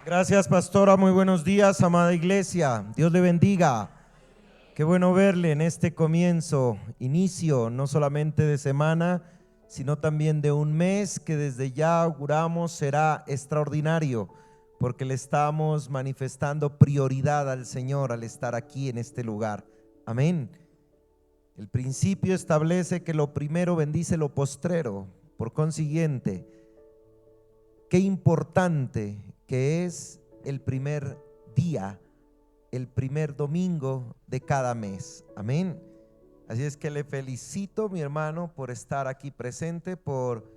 Gracias, pastora. Muy buenos días, amada iglesia. Dios le bendiga. Qué bueno verle en este comienzo, inicio, no solamente de semana, sino también de un mes que desde ya auguramos será extraordinario, porque le estamos manifestando prioridad al Señor al estar aquí en este lugar. Amén. El principio establece que lo primero bendice lo postrero. Por consiguiente, qué importante que es el primer día, el primer domingo de cada mes. Amén. Así es que le felicito, mi hermano, por estar aquí presente, por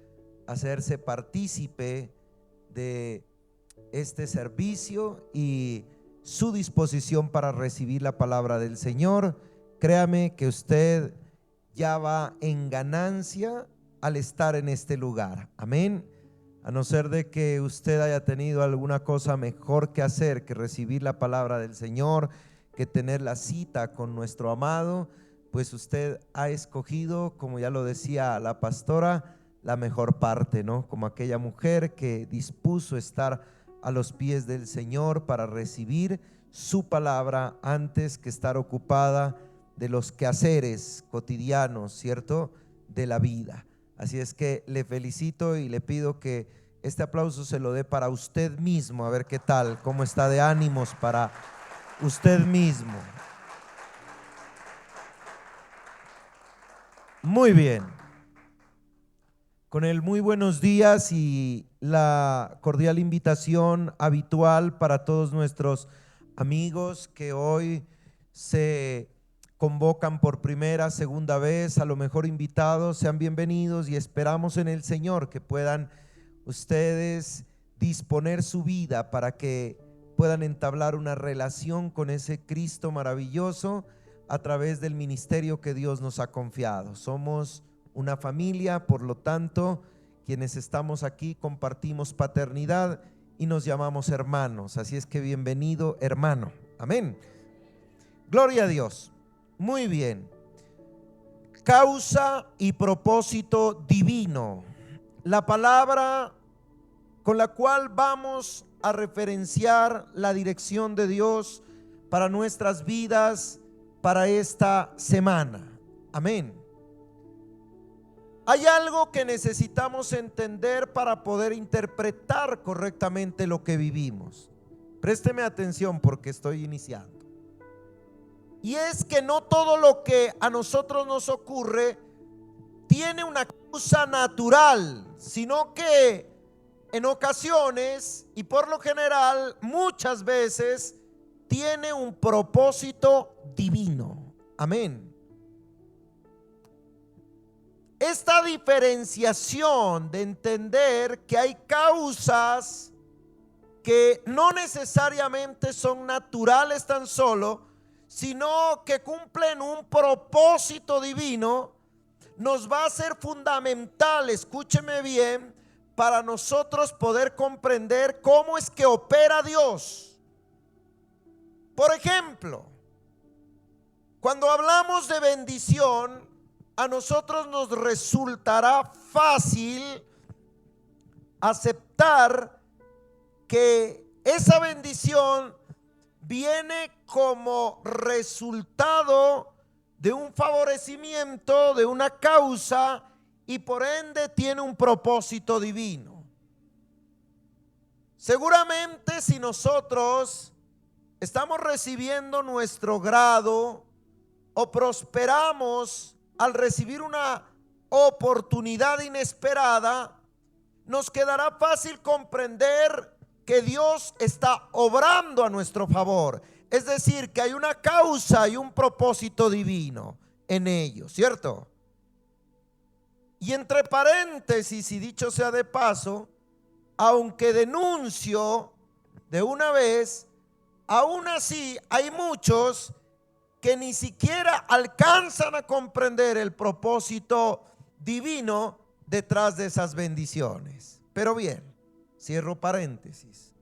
hacerse partícipe de este servicio y su disposición para recibir la palabra del Señor. Créame que usted ya va en ganancia al estar en este lugar. Amén. A no ser de que usted haya tenido alguna cosa mejor que hacer que recibir la palabra del Señor, que tener la cita con nuestro amado, pues usted ha escogido, como ya lo decía la pastora, la mejor parte, ¿no? Como aquella mujer que dispuso estar a los pies del Señor para recibir su palabra antes que estar ocupada de los quehaceres cotidianos, ¿cierto?, de la vida. Así es que le felicito y le pido que este aplauso se lo dé para usted mismo, a ver qué tal, cómo está de ánimos para usted mismo. Muy bien. Con el muy buenos días y la cordial invitación habitual para todos nuestros amigos que hoy se convocan por primera, segunda vez, a lo mejor invitados, sean bienvenidos y esperamos en el Señor que puedan ustedes disponer su vida para que puedan entablar una relación con ese Cristo maravilloso a través del ministerio que Dios nos ha confiado. Somos una familia, por lo tanto, quienes estamos aquí compartimos paternidad y nos llamamos hermanos. Así es que bienvenido, hermano. Amén. Gloria a Dios. Muy bien. Causa y propósito divino. La palabra con la cual vamos a referenciar la dirección de Dios para nuestras vidas para esta semana. Amén. Hay algo que necesitamos entender para poder interpretar correctamente lo que vivimos. Présteme atención porque estoy iniciando. Y es que no todo lo que a nosotros nos ocurre tiene una causa natural, sino que en ocasiones y por lo general muchas veces tiene un propósito divino. Amén. Esta diferenciación de entender que hay causas que no necesariamente son naturales tan solo, sino que cumplen un propósito divino, nos va a ser fundamental, escúcheme bien, para nosotros poder comprender cómo es que opera Dios. Por ejemplo, cuando hablamos de bendición, a nosotros nos resultará fácil aceptar que esa bendición viene como resultado de un favorecimiento, de una causa, y por ende tiene un propósito divino. Seguramente si nosotros estamos recibiendo nuestro grado o prosperamos al recibir una oportunidad inesperada, nos quedará fácil comprender que Dios está obrando a nuestro favor. Es decir, que hay una causa y un propósito divino en ello, ¿cierto? Y entre paréntesis, y dicho sea de paso, aunque denuncio de una vez, aún así hay muchos que ni siquiera alcanzan a comprender el propósito divino detrás de esas bendiciones. Pero bien, cierro paréntesis.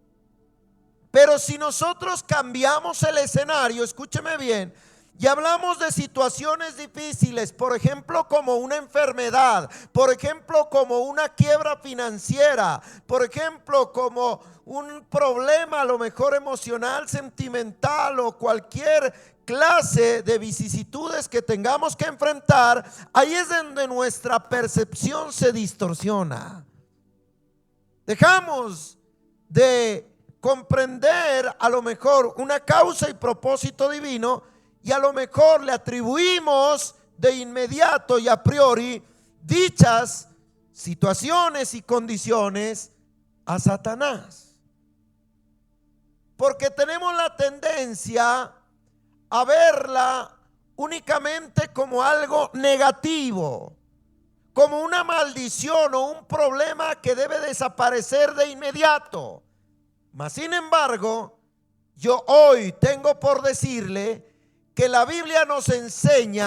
Pero si nosotros cambiamos el escenario, escúcheme bien, y hablamos de situaciones difíciles, por ejemplo, como una enfermedad, por ejemplo, como una quiebra financiera, por ejemplo, como un problema a lo mejor emocional, sentimental o cualquier clase de vicisitudes que tengamos que enfrentar, ahí es donde nuestra percepción se distorsiona. Dejamos de comprender a lo mejor una causa y propósito divino, y a lo mejor le atribuimos de inmediato y a priori dichas situaciones y condiciones a Satanás, porque tenemos la tendencia a verla únicamente como algo negativo, como una maldición o un problema que debe desaparecer de inmediato. Mas sin embargo, yo hoy tengo por decirle que la Biblia nos enseña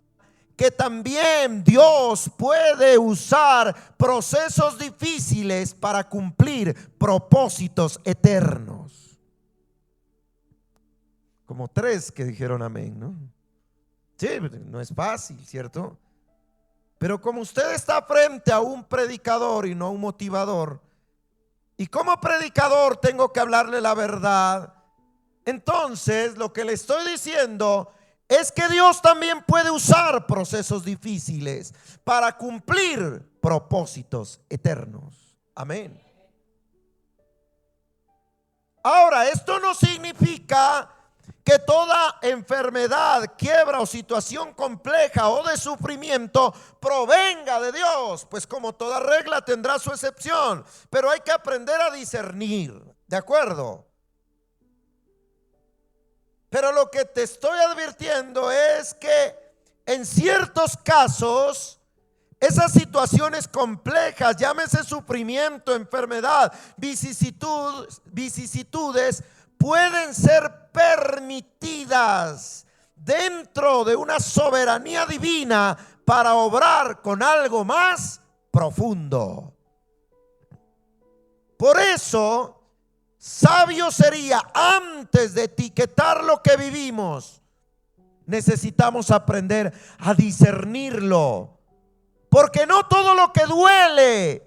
que también Dios puede usar procesos difíciles para cumplir propósitos eternos. Como 3 que dijeron amén, ¿no? Sí, no es fácil, ¿cierto? Pero como usted está frente a un predicador y no un motivador, y como predicador tengo que hablarle la verdad, entonces lo que le estoy diciendo es que Dios también puede usar procesos difíciles para cumplir propósitos eternos. Amén. Ahora, esto no significa que toda enfermedad, quiebra o situación compleja o de sufrimiento provenga de Dios, pues como toda regla tendrá su excepción, pero hay que aprender a discernir, ¿de acuerdo? Pero lo que te estoy advirtiendo es que en ciertos casos esas situaciones complejas, llámese sufrimiento, enfermedad, vicisitudes, pueden ser permitidas dentro de una soberanía divina para obrar con algo más profundo. Por eso, sabio sería, antes de etiquetar lo que vivimos, necesitamos aprender a discernirlo, porque no todo lo que duele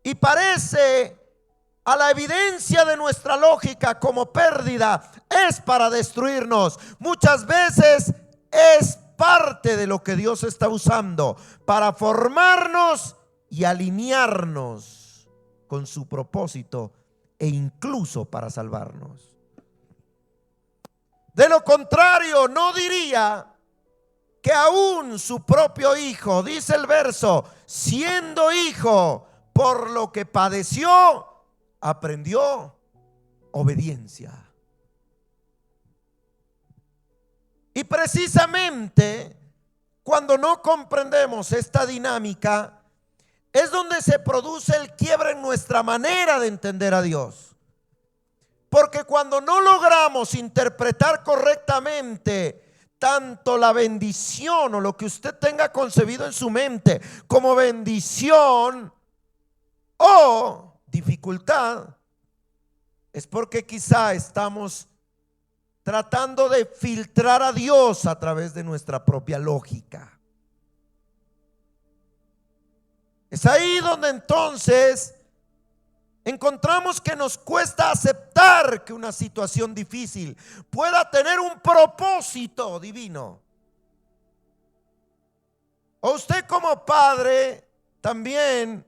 y parece a la evidencia de nuestra lógica como pérdida es para destruirnos. Muchas veces es parte de lo que Dios está usando para formarnos y alinearnos con su propósito, e incluso para salvarnos. De lo contrario, no diría que aún su propio hijo, dice el verso, siendo hijo, por lo que padeció, aprendió obediencia. Y precisamente cuando no comprendemos esta dinámica, es donde se produce el quiebre en nuestra manera de entender a Dios. Porque cuando no logramos interpretar correctamente tanto la bendición o lo que usted tenga concebido en su mente como bendición o dificultad, es porque quizá estamos tratando de filtrar a Dios a través de nuestra propia lógica. Es ahí donde entonces encontramos que nos cuesta aceptar que una situación difícil pueda tener un propósito divino. O usted como padre también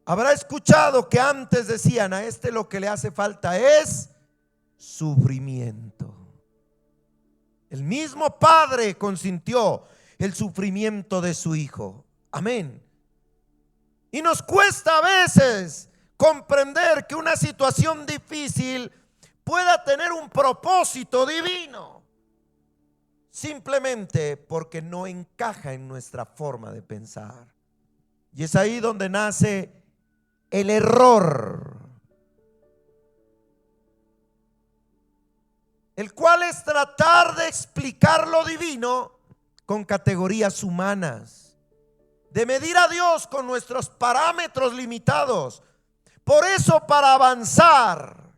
habrá escuchado que antes decían: a este lo que le hace falta es sufrimiento. El mismo padre consintió el sufrimiento de su hijo. Amén. Y nos cuesta a veces comprender que una situación difícil pueda tener un propósito divino, simplemente porque no encaja en nuestra forma de pensar. Y es ahí donde nace el error, el cual es tratar de explicar lo divino con categorías humanas, de medir a Dios con nuestros parámetros limitados. Por eso, para avanzar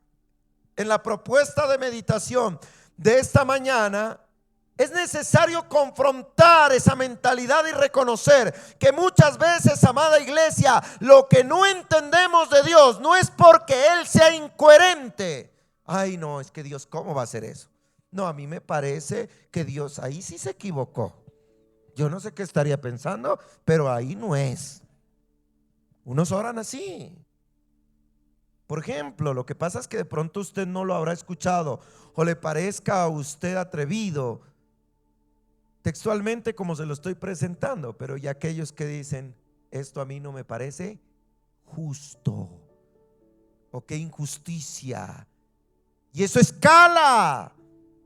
en la propuesta de meditación de esta mañana, Es necesario confrontar esa mentalidad y reconocer que muchas veces, amada iglesia, lo que no entendemos de Dios no es porque Él sea incoherente. Ay, no, es que Dios, ¿cómo va a hacer eso? No, a mí me parece que Dios ahí sí se equivocó. Yo no sé qué estaría pensando, pero ahí no es. Unos oran así. Por ejemplo, lo que pasa es que de pronto usted no lo habrá escuchado o le parezca a usted atrevido textualmente como se lo estoy presentando, pero ya aquellos que dicen, esto a mí no me parece justo, o qué injusticia, y eso escala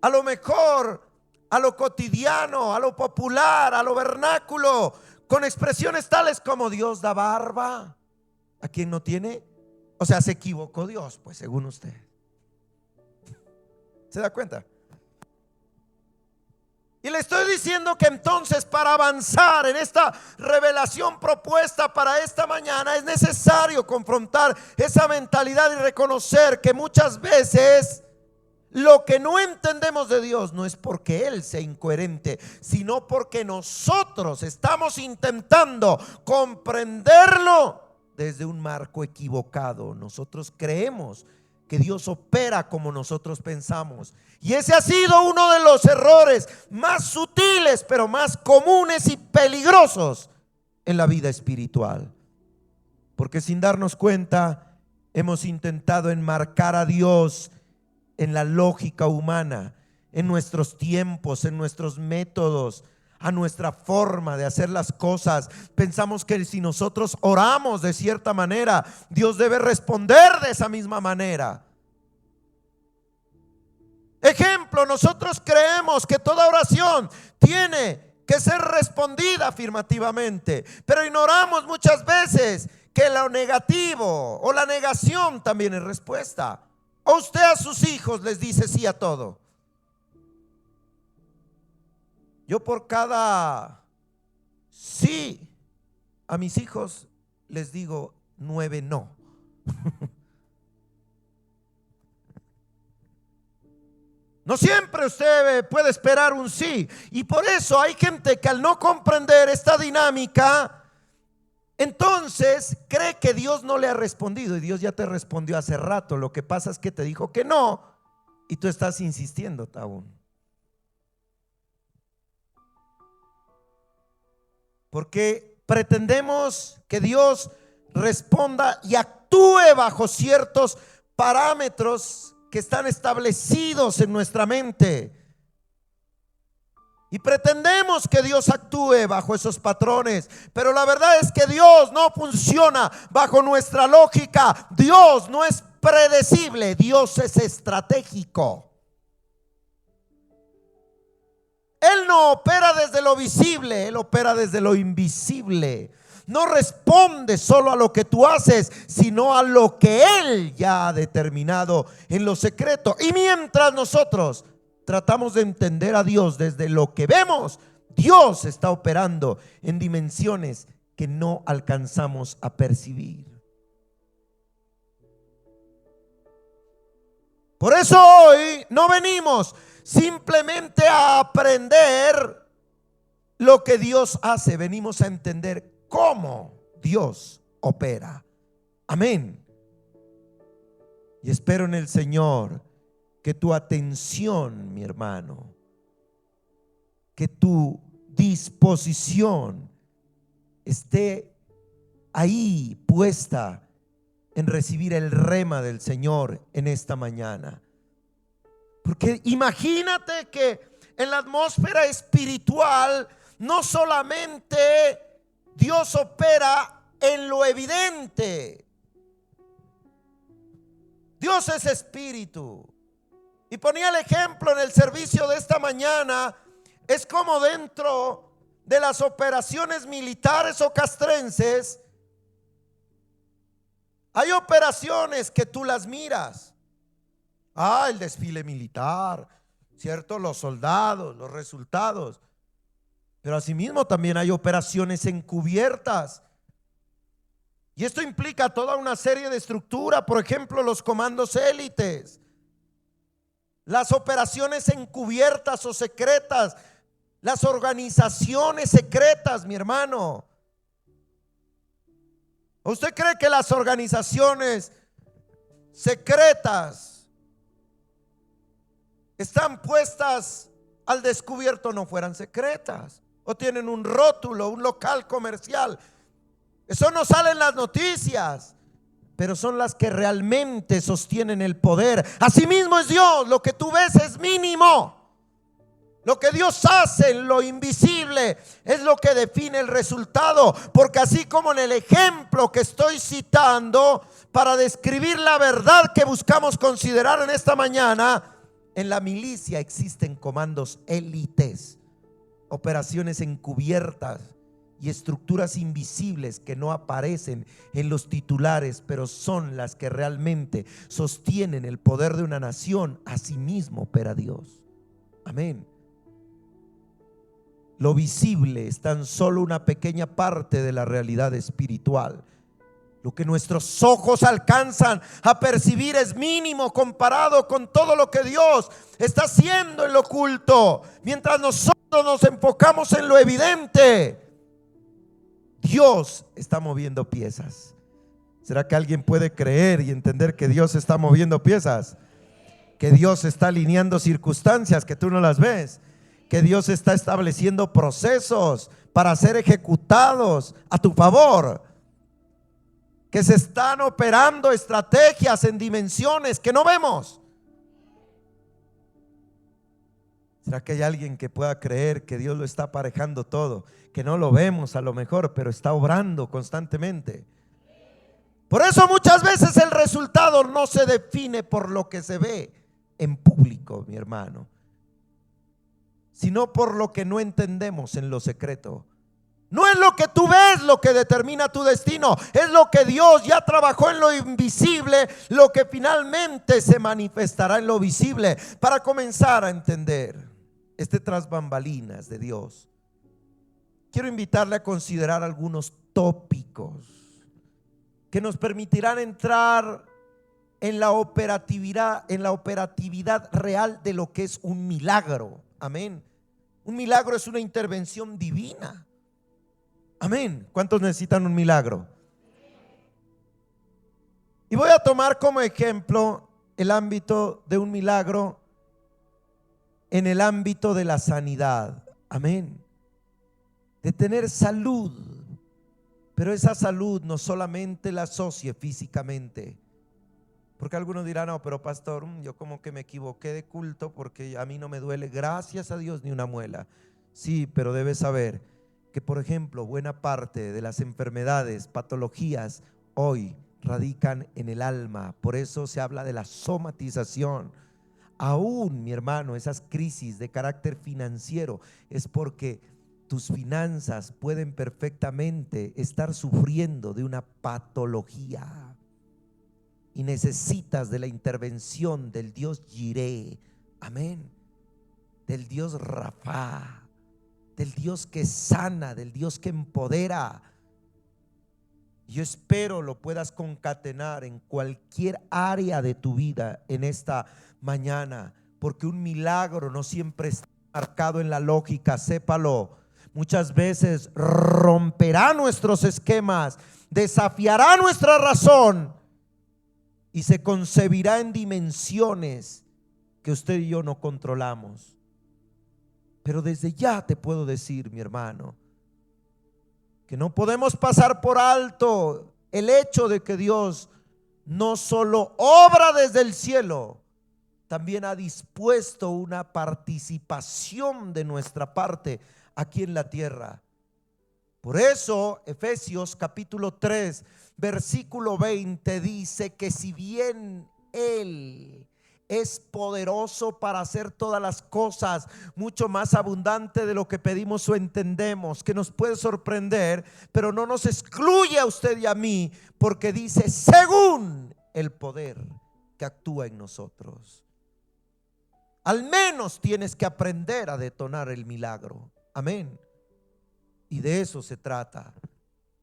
a lo mejor a lo cotidiano, a lo popular, a lo vernáculo, con expresiones tales como Dios da barba a quien no tiene. O sea, se equivocó Dios, pues según usted. ¿Se da cuenta? Y le estoy diciendo que entonces, para avanzar en esta revelación propuesta para esta mañana, es necesario confrontar esa mentalidad y reconocer que muchas veces lo que no entendemos de Dios no es porque Él sea incoherente, sino porque nosotros estamos intentando comprenderlo desde un marco equivocado. Nosotros creemos que Dios opera como nosotros pensamos, y ese ha sido uno de los errores más sutiles, pero más comunes y peligrosos en la vida espiritual, porque sin darnos cuenta hemos intentado enmarcar a Dios en la lógica humana, en nuestros tiempos, en nuestros métodos, a nuestra forma de hacer las cosas. Pensamos que si nosotros oramos de cierta manera, Dios debe responder de esa misma manera. Ejemplo, nosotros creemos que toda oración tiene que ser respondida afirmativamente, pero ignoramos muchas veces que lo negativo o la negación también es respuesta. O usted a sus hijos les dice sí a todo. Yo por cada sí a mis hijos les digo 9 no. No siempre usted puede esperar un sí, y por eso hay gente que al no comprender esta dinámica, entonces cree que Dios no le ha respondido, y Dios ya te respondió hace rato. Lo que pasa es que te dijo que no y tú estás insistiendo aún. Porque pretendemos que Dios responda y actúe bajo ciertos parámetros que están establecidos en nuestra mente, y pretendemos que Dios actúe bajo esos patrones, pero la verdad es que Dios no funciona bajo nuestra lógica. Dios no es predecible, Dios es estratégico. Él no opera desde lo visible, Él opera desde lo invisible. No responde solo a lo que tú haces, sino a lo que Él ya ha determinado en lo secreto. Y mientras nosotros tratamos de entender a Dios desde lo que vemos, Dios está operando en dimensiones que no alcanzamos a percibir. Por eso hoy no venimos simplemente a aprender lo que Dios hace, venimos a entender cómo Dios opera. Amén. Y espero en el Señor que tu atención, mi hermano, que tu disposición esté ahí puesta en recibir el rema del Señor en esta mañana. Porque imagínate que en la atmósfera espiritual no solamente Dios opera en lo evidente. Dios es espíritu. Y ponía el ejemplo en el servicio de esta mañana. Es como dentro de las operaciones militares o castrenses, hay operaciones que tú las miras. El desfile militar, ¿cierto? Los soldados, los resultados. Pero asimismo también hay operaciones encubiertas. Y esto implica toda una serie de estructura. Por ejemplo, los comandos élites, las operaciones encubiertas o secretas, las organizaciones secretas, mi hermano. ¿Usted cree que las organizaciones secretas están puestas al descubierto? No fueran secretas. O tienen un rótulo, un local comercial. Eso no sale en las noticias, pero son las que realmente sostienen el poder. Asimismo es Dios. Lo que tú ves es mínimo. Lo que Dios hace en lo invisible es lo que define el resultado. Porque así como en el ejemplo que estoy citando para describir la verdad que buscamos considerar en esta mañana, en la milicia existen comandos élites, operaciones encubiertas y estructuras invisibles que no aparecen en los titulares, pero son las que realmente sostienen el poder de una nación. Asimismo opera Dios. Amén. Lo visible es tan solo una pequeña parte de la realidad espiritual. Lo que nuestros ojos alcanzan a percibir es mínimo comparado con todo lo que Dios está haciendo en lo oculto. Mientras nosotros nos enfocamos en lo evidente, Dios está moviendo piezas. ¿Será que alguien puede creer y entender que Dios está moviendo piezas? Que Dios está alineando circunstancias que tú no las ves. Que Dios está estableciendo procesos para ser ejecutados a tu favor. Que se están operando estrategias en dimensiones que no vemos. ¿Será que hay alguien que pueda creer que Dios lo está aparejando todo? Que no lo vemos a lo mejor, pero está obrando constantemente. Por eso muchas veces el resultado no se define por lo que se ve en público, mi hermano, sino por lo que no entendemos en lo secreto. No es lo que tú ves lo que determina tu destino, es lo que Dios ya trabajó en lo invisible, lo que finalmente se manifestará en lo visible. Para comenzar a entender este tras bambalinas de Dios, quiero invitarle a considerar algunos tópicos que nos permitirán entrar en la operatividad real de lo que es un milagro. Amén. Un milagro es una intervención divina. Amén. ¿Cuántos necesitan un milagro? Y voy a tomar como ejemplo el ámbito de un milagro en el ámbito de la sanidad. Amén. De tener salud. Pero esa salud no solamente la asocie físicamente. Porque algunos dirán, no, pero pastor, yo como que me equivoqué de culto porque a mí no me duele, gracias a Dios, ni una muela. Sí, pero debes saber que, por ejemplo, buena parte de las enfermedades, patologías, hoy radican en el alma. Por eso se habla de la somatización. Aún, mi hermano, esas crisis de carácter financiero es porque tus finanzas pueden perfectamente estar sufriendo de una patología y necesitas de la intervención del Dios Jireh. Amén. Del Dios Rafa, del Dios que sana, del Dios que empodera. Yo espero lo puedas concatenar en cualquier área de tu vida en esta mañana, porque un milagro no siempre está marcado en la lógica, sépalo. Muchas veces romperá nuestros esquemas, desafiará nuestra razón y se concebirá en dimensiones que usted y yo no controlamos. Pero desde ya te puedo decir, mi hermano, que no podemos pasar por alto el hecho de que Dios no solo obra desde el cielo, también ha dispuesto una participación de nuestra parte aquí en la tierra. Por eso Efesios capítulo 3 versículo 20 dice que si bien Él es poderoso para hacer todas las cosas mucho más abundante de lo que pedimos o entendemos, que nos puede sorprender, pero no nos excluye a usted y a mí, porque dice según el poder que actúa en nosotros. Al menos tienes que aprender a detonar el milagro. Amén. Y de eso se trata.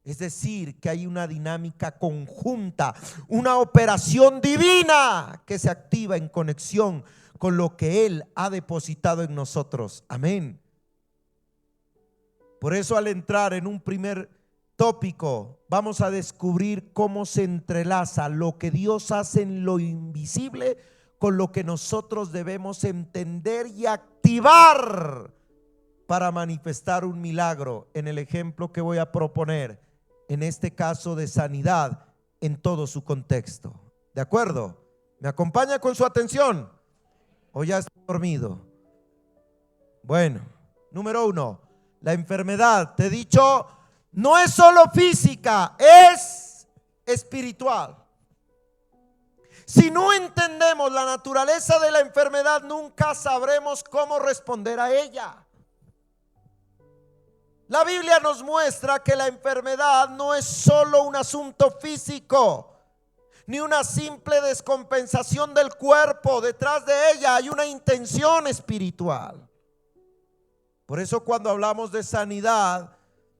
Es decir, que hay una dinámica conjunta, una operación divina que se activa en conexión con lo que Él ha depositado en nosotros. Amén. Por eso, al entrar en un primer tópico, vamos a descubrir cómo se entrelaza lo que Dios hace en lo invisible con lo que nosotros debemos entender y activar para manifestar un milagro en el ejemplo que voy a proponer, en este caso de sanidad en todo su contexto. ¿De acuerdo? ¿Me acompaña con su atención? ¿O ya está dormido? Bueno, número 1, la enfermedad, te he dicho, no es solo física, es espiritual. Si no entendemos la naturaleza de la enfermedad, nunca sabremos cómo responder a ella. La Biblia nos muestra que la enfermedad no es solo un asunto físico, ni una simple descompensación del cuerpo. Detrás de ella hay una intención espiritual. Por eso, cuando hablamos de sanidad,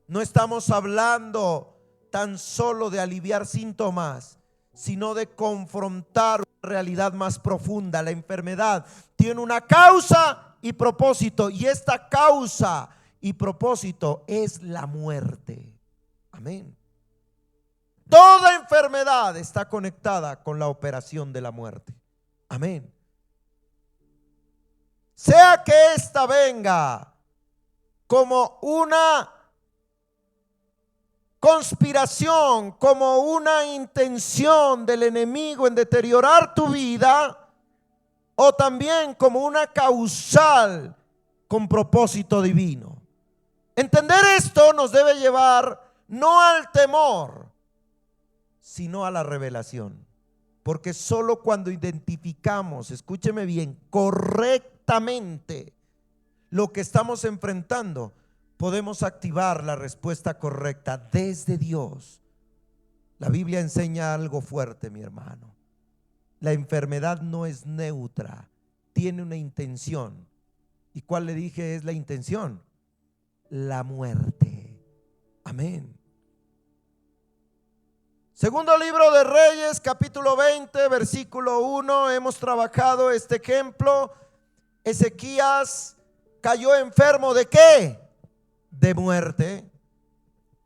no estamos hablando tan solo de aliviar síntomas, sino de confrontar una realidad más profunda. La enfermedad tiene una causa y propósito, y esta causa y propósito es la muerte. Amén. Toda enfermedad está conectada con la operación de la muerte. Amén. Sea que ésta venga como una conspiración, como una intención del enemigo en deteriorar tu vida, o también como una causal con propósito divino. Entender esto nos debe llevar no al temor, sino a la revelación. Porque solo cuando identificamos, escúcheme bien, correctamente lo que estamos enfrentando, podemos activar la respuesta correcta desde Dios. La Biblia enseña algo fuerte, mi hermano. La enfermedad no es neutra, tiene una intención. ¿Y cuál le dije es la intención? La muerte. Amén. Segundo libro de Reyes, capítulo 20, versículo 1. Hemos trabajado este ejemplo. Ezequías cayó enfermo ¿de qué? De muerte.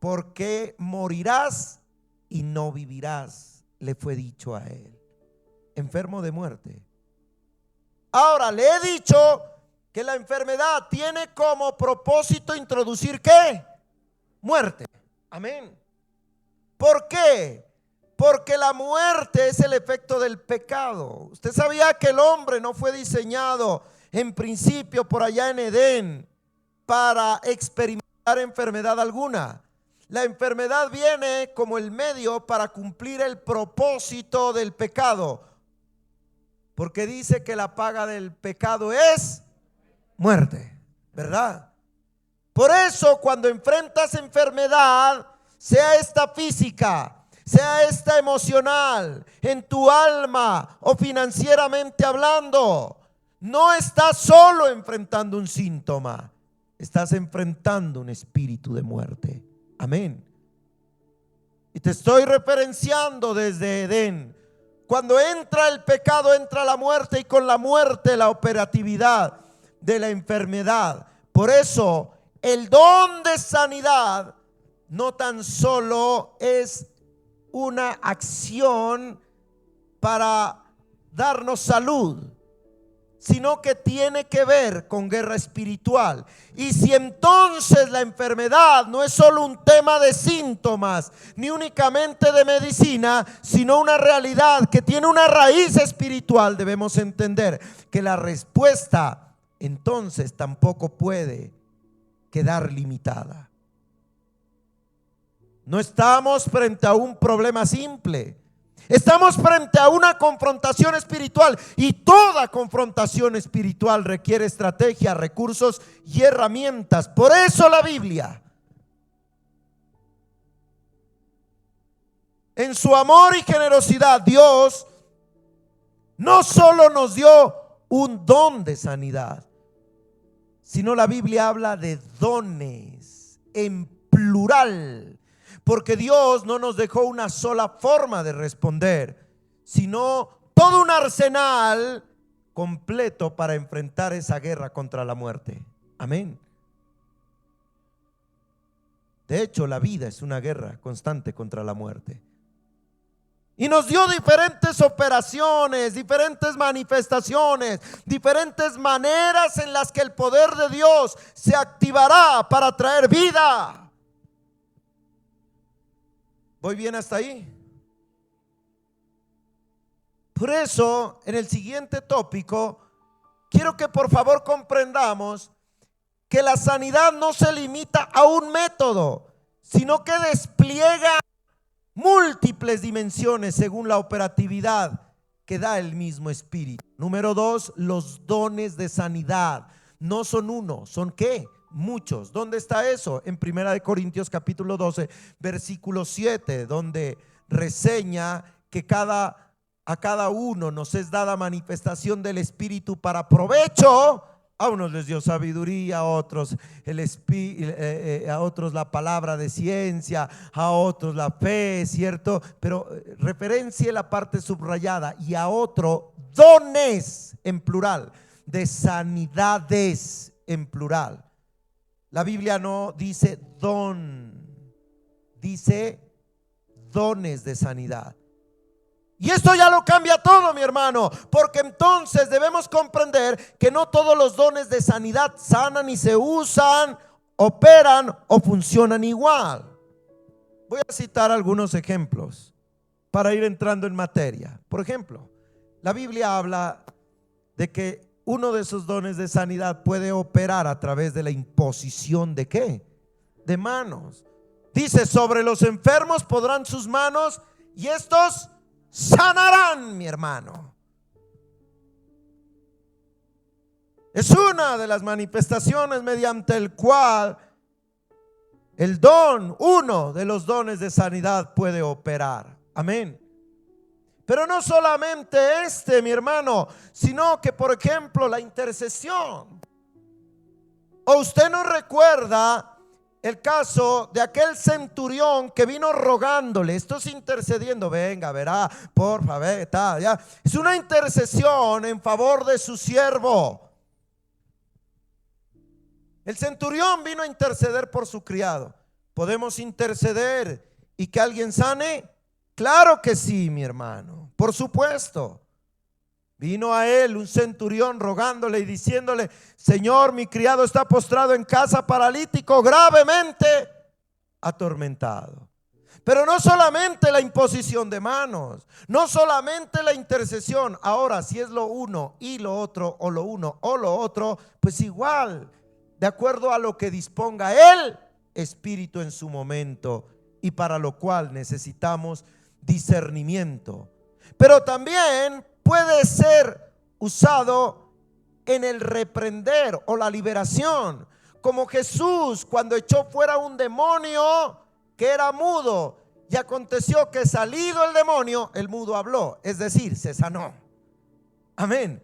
Porque morirás y no vivirás, le fue dicho a él. Enfermo de muerte. Ahora le he dicho que la enfermedad tiene como propósito introducir ¿qué? Muerte. Amén. ¿Por qué? Porque la muerte es el efecto del pecado. Usted sabía que el hombre no fue diseñado en principio por allá en Edén para experimentar enfermedad alguna. La enfermedad viene como el medio para cumplir el propósito del pecado, porque dice que la paga del pecado es muerte, ¿verdad? Por eso, cuando enfrentas enfermedad, sea esta física, sea esta emocional, en tu alma o financieramente hablando, no estás solo enfrentando un síntoma, estás enfrentando un espíritu de muerte. Amén. Y te estoy referenciando desde Edén. Cuando entra el pecado, entra la muerte, y con la muerte la operatividad de la enfermedad. Por eso el don de sanidad no tan solo es una acción para darnos salud, sino que tiene que ver con guerra espiritual. Y si entonces la enfermedad no es solo un tema de síntomas, ni únicamente de medicina, sino una realidad que tiene una raíz espiritual, debemos entender que la respuesta entonces tampoco puede quedar limitada. No estamos frente a un problema simple. Estamos frente a una confrontación espiritual, y toda confrontación espiritual requiere estrategia, recursos y herramientas. Por eso la Biblia, en su amor y generosidad, Dios no solo nos dio un don de sanidad, sino la Biblia habla de dones en plural. Porque Dios no nos dejó una sola forma de responder, sino todo un arsenal completo para enfrentar esa guerra contra la muerte. Amén. De hecho, la vida es una guerra constante contra la muerte. Y nos dio diferentes operaciones, diferentes manifestaciones, diferentes maneras en las que el poder de Dios se activará para traer vida. ¿Voy bien hasta ahí? Por eso, en el siguiente tópico, quiero que por favor comprendamos que la sanidad no se limita a un método, sino que despliega múltiples dimensiones según la operatividad que da el mismo Espíritu. Número 2, los dones de sanidad. No son uno, ¿son qué? Muchos. ¿Dónde está eso? En 1 Corintios capítulo 12, versículo 7, donde reseña que a cada uno nos es dada manifestación del Espíritu para provecho. A unos les dio sabiduría, a otros a otros la palabra de ciencia, a otros la fe, ¿cierto? Pero referencie la parte subrayada, y a otro dones en plural, de sanidades en plural. La Biblia no dice don, dice dones de sanidad. Y esto ya lo cambia todo, mi hermano, porque entonces debemos comprender que no todos los dones de sanidad sanan y se usan, operan o funcionan igual. Voy a citar algunos ejemplos para ir entrando en materia. Por ejemplo, la Biblia habla de que uno de esos dones de sanidad puede operar a través de la imposición ¿de qué? De manos. Dice: sobre los enfermos podrán sus manos y estos sanarán, mi hermano. Es una de las manifestaciones mediante el cual el don, uno de los dones de sanidad, puede operar. Amén. Pero no solamente mi hermano, sino que, por ejemplo, la intercesión. ¿O usted no recuerda el caso de aquel centurión que vino rogándole? Estoy intercediendo, venga, verá, por favor, está, ya. Es una intercesión en favor de su siervo. El centurión vino a interceder por su criado. ¿Podemos interceder y que alguien sane? Claro que sí, mi hermano, por supuesto. Vino a él un centurión rogándole y diciéndole: Señor, mi criado está postrado en casa, paralítico, gravemente atormentado. Pero no solamente la imposición de manos, no solamente la intercesión. Ahora, si es lo uno y lo otro, o lo uno o lo otro, pues igual, de acuerdo a lo que disponga el Espíritu en su momento, y para lo cual necesitamos discernimiento. Pero también puede ser usado en el reprender o la liberación, como Jesús cuando echó fuera un demonio que era mudo, y aconteció que salido el demonio, el mudo habló, es decir, se sanó. Amén.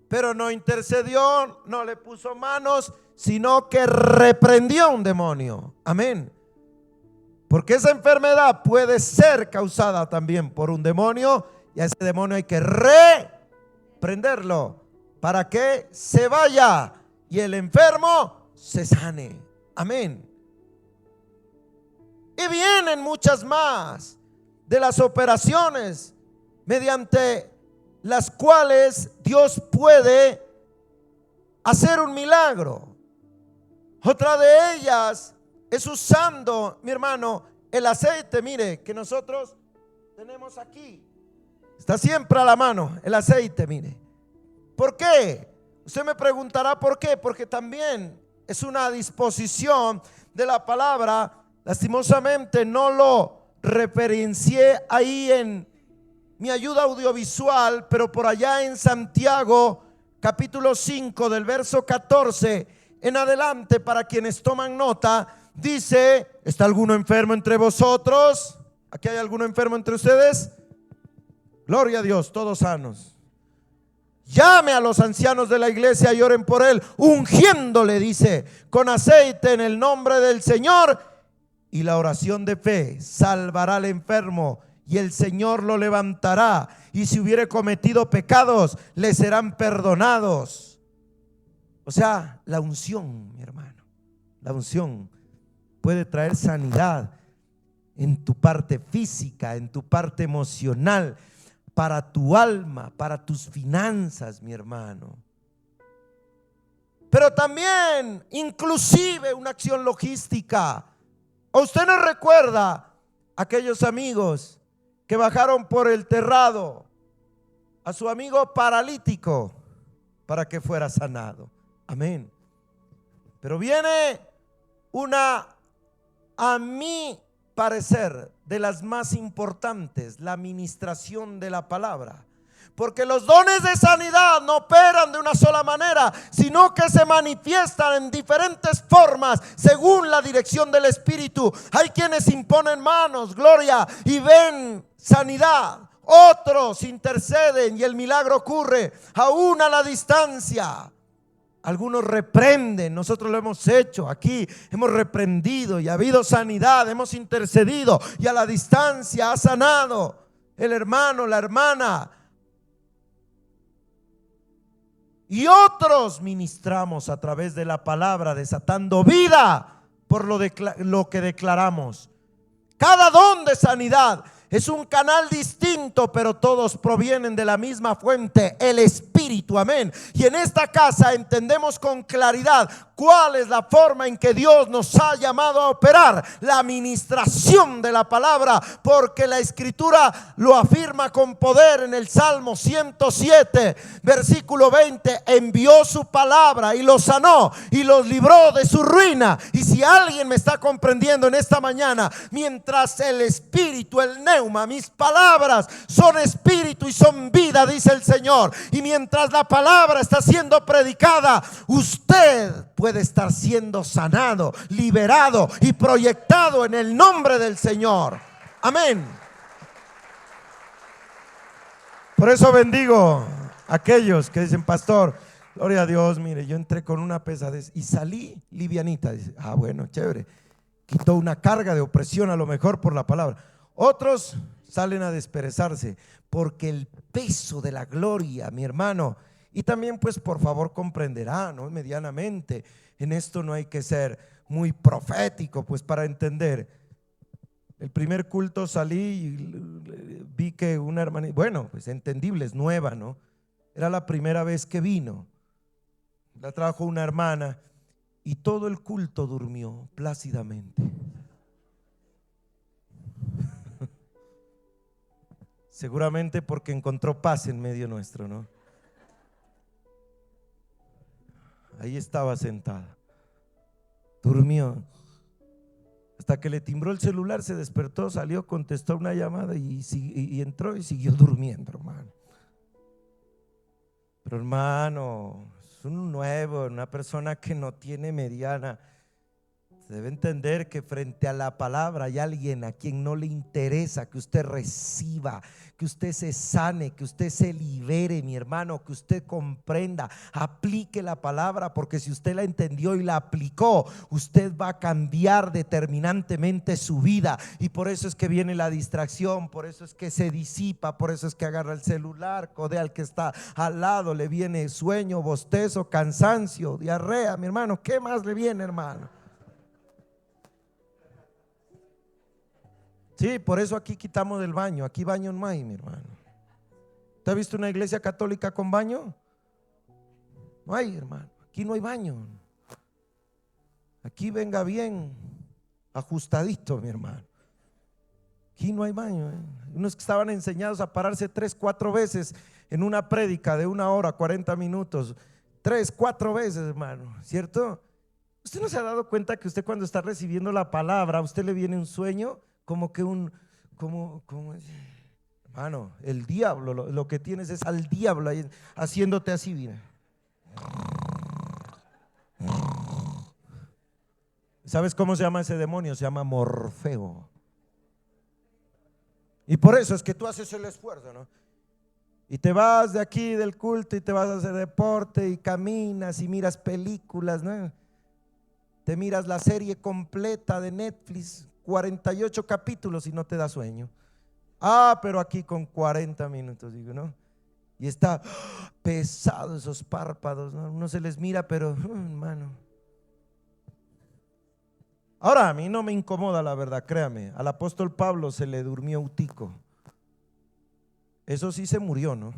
Pero no intercedió, no le puso manos, sino que reprendió un demonio. Amén. Porque esa enfermedad puede ser causada también por un demonio, y a ese demonio hay que reprenderlo para que se vaya y el enfermo se sane. Amén. Y vienen muchas más de las operaciones mediante las cuales Dios puede hacer un milagro. Otra de ellas es usando, mi hermano, el aceite. Mire, que nosotros tenemos aquí, está siempre a la mano el aceite, mire. ¿Por qué? Usted me preguntará por qué. Porque también es una disposición de la palabra. Lastimosamente no lo referencié ahí en mi ayuda audiovisual, pero por allá en Santiago capítulo 5 del verso 14 en adelante, para quienes toman nota, dice: ¿está alguno enfermo entre vosotros? ¿Aquí hay alguno enfermo entre ustedes? Gloria a Dios, todos sanos. Llame a los ancianos de la iglesia y oren por él, ungiéndole, dice, con aceite en el nombre del Señor, y la oración de fe salvará al enfermo, y el Señor lo levantará, y si hubiere cometido pecados, le serán perdonados. O sea, la unción, mi hermano, la unción puede traer sanidad en tu parte física, en tu parte emocional, para tu alma, para tus finanzas, mi hermano. Pero también, inclusive, una acción logística. ¿O usted no recuerda aquellos amigos que bajaron por el terrado a su amigo paralítico para que fuera sanado? Amén. Pero viene una, a mi parecer, de las más importantes, la administración de la palabra. Porque los dones de sanidad no operan de una sola manera, sino que se manifiestan en diferentes formas según la dirección del Espíritu. Hay quienes imponen manos, gloria, y ven sanidad. Otros interceden y el milagro ocurre aún a la distancia. Algunos reprenden, nosotros lo hemos hecho aquí, hemos reprendido y ha habido sanidad, hemos intercedido y a la distancia ha sanado el hermano, la hermana. Y otros ministramos a través de la palabra, desatando vida por lo que declaramos. Cada don de sanidad es un canal distinto, pero todos provienen de la misma fuente, el Espíritu, amén. Y en esta casa entendemos con claridad cuál es la forma en que Dios nos ha llamado a operar la administración de la palabra, porque la Escritura lo afirma con poder en el Salmo 107, versículo 20: envió su palabra y los sanó y los libró de su ruina. Y si alguien me está comprendiendo en esta mañana, mientras el Espíritu, el neuma, mis palabras son espíritu y son vida, dice el Señor, y mientras la palabra está siendo predicada, usted puede estar siendo sanado, liberado y proyectado en el nombre del Señor. Amén. Por eso bendigo a aquellos que dicen: pastor, gloria a Dios, mire, yo entré con una pesadez y salí livianita. Dice: ah, bueno, chévere, quitó una carga de opresión a lo mejor por la palabra. Otros salen a desperezarse porque el peso de la gloria, mi hermano. Y también, pues, por favor, comprenderá, ¿no? Medianamente, en esto no hay que ser muy profético, pues, para entender. El primer culto salí y vi que una hermana, bueno, pues entendible, es nueva, ¿no? Era la primera vez que vino. La trajo una hermana y todo el culto durmió plácidamente. Seguramente porque encontró paz en medio nuestro, ¿no? Ahí estaba sentada, durmió, hasta que le timbró el celular, se despertó, salió, contestó una llamada y entró y siguió durmiendo, hermano. Pero, hermano, es un nuevo, una persona que no tiene mediana. Se debe entender que frente a la palabra hay alguien a quien no le interesa que usted reciba, que usted se sane, que usted se libere, mi hermano, que usted comprenda, aplique la palabra, porque si usted la entendió y la aplicó, usted va a cambiar determinantemente su vida. Y por eso es que viene la distracción, por eso es que se disipa, por eso es que agarra el celular, codea al que está al lado, le viene sueño, bostezo, cansancio, diarrea, mi hermano. ¿Qué más le viene, hermano? Sí, por eso aquí quitamos del baño. Aquí baño no hay, mi hermano. ¿Usted ha visto una iglesia católica con baño? No hay, hermano. Aquí no hay baño. Aquí venga bien ajustadito, mi hermano. Aquí no hay baño. Unos que estaban enseñados a pararse 3, 4 veces en una prédica de 1 hora, 40 minutos. 3, 4 veces, hermano, ¿cierto? ¿Usted no se ha dado cuenta que usted, cuando está recibiendo la palabra, a usted le viene un sueño? Como que hermano, el diablo, lo que tienes es al diablo ahí haciéndote así, mira. ¿Sabes cómo se llama ese demonio? Se llama Morfeo. Y por eso es que tú haces el esfuerzo, ¿no? Y te vas de aquí del culto y te vas a hacer deporte y caminas y miras películas, ¿no? Te miras la serie completa de Netflix, 48 capítulos, y no te da sueño. Pero aquí con 40 minutos, digo, ¿no? Y está pesado esos párpados, ¿no? No se les mira, pero hermano. Ahora, a mí no me incomoda, la verdad, créame. Al apóstol Pablo se le durmió Utico. Eso sí se murió, ¿no?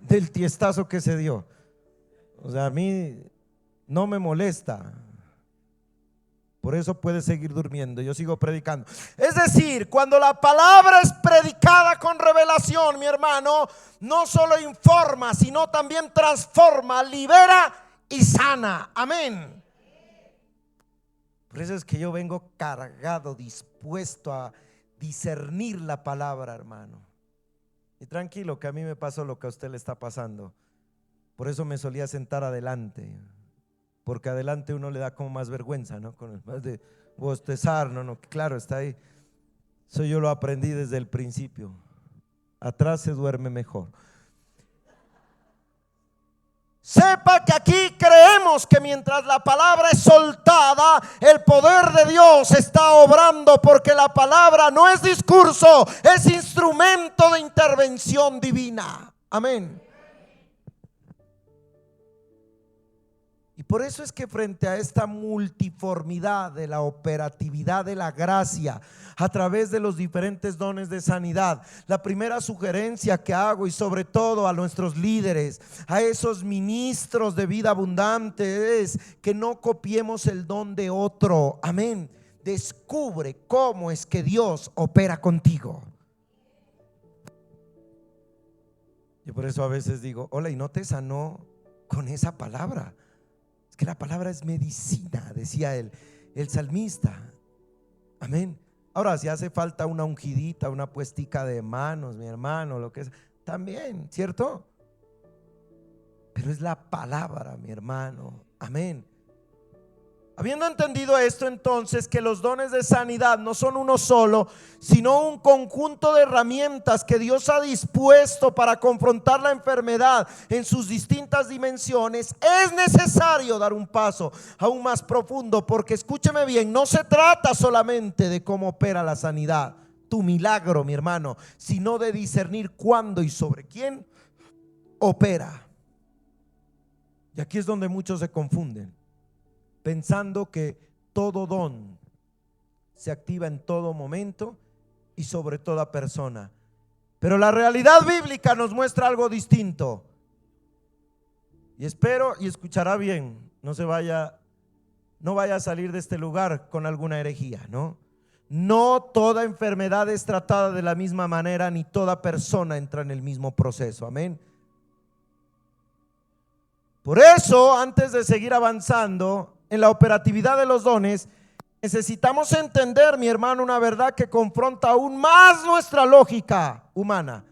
Del tiestazo que se dio. O sea, a mí no me molesta. Por eso puede seguir durmiendo. Yo sigo predicando. Es decir, cuando la palabra es predicada con revelación, mi hermano, no solo informa, sino también transforma, libera y sana. Amén. Por eso es que yo vengo cargado, dispuesto a discernir la palabra, hermano. Y tranquilo, que a mí me pasó lo que a usted le está pasando. Por eso me solía sentar adelante, porque adelante uno le da como más vergüenza, ¿no? Con el más de bostezar, no, claro, está ahí. Eso yo lo aprendí desde el principio. Atrás se duerme mejor. Sepa que aquí creemos que mientras la palabra es soltada, el poder de Dios está obrando, porque la palabra no es discurso, es instrumento de intervención divina. Amén. Y por eso es que frente a esta multiformidad de la operatividad de la gracia a través de los diferentes dones de sanidad, la primera sugerencia que hago, y sobre todo a nuestros líderes, a esos ministros de vida abundante, es que no copiemos el don de otro. Amén. Descubre cómo es que Dios opera contigo. Y por eso a veces digo, hola, y no te sanó con esa palabra. Que la palabra es medicina, decía el salmista. Amén. Ahora, si hace falta una ungidita, una puestica de manos, mi hermano, lo que es, también, ¿cierto? Pero es la palabra, mi hermano. Amén. Habiendo entendido esto, entonces, que los dones de sanidad no son uno solo, sino un conjunto de herramientas que Dios ha dispuesto para confrontar la enfermedad en sus distintas dimensiones, es necesario dar un paso aún más profundo, porque escúcheme bien, no se trata solamente de cómo opera la sanidad, tu milagro, mi hermano, sino de discernir cuándo y sobre quién opera. Y aquí es donde muchos se confunden, pensando que todo don se activa en todo momento y sobre toda persona. Pero la realidad bíblica nos muestra algo distinto. Y espero y escuchará bien, no vaya a salir de este lugar con alguna herejía, ¿no? No toda enfermedad es tratada de la misma manera, ni toda persona entra en el mismo proceso. Amén. Por eso, antes de seguir avanzando en la operatividad de los dones, necesitamos entender, mi hermano, una verdad que confronta aún más nuestra lógica humana.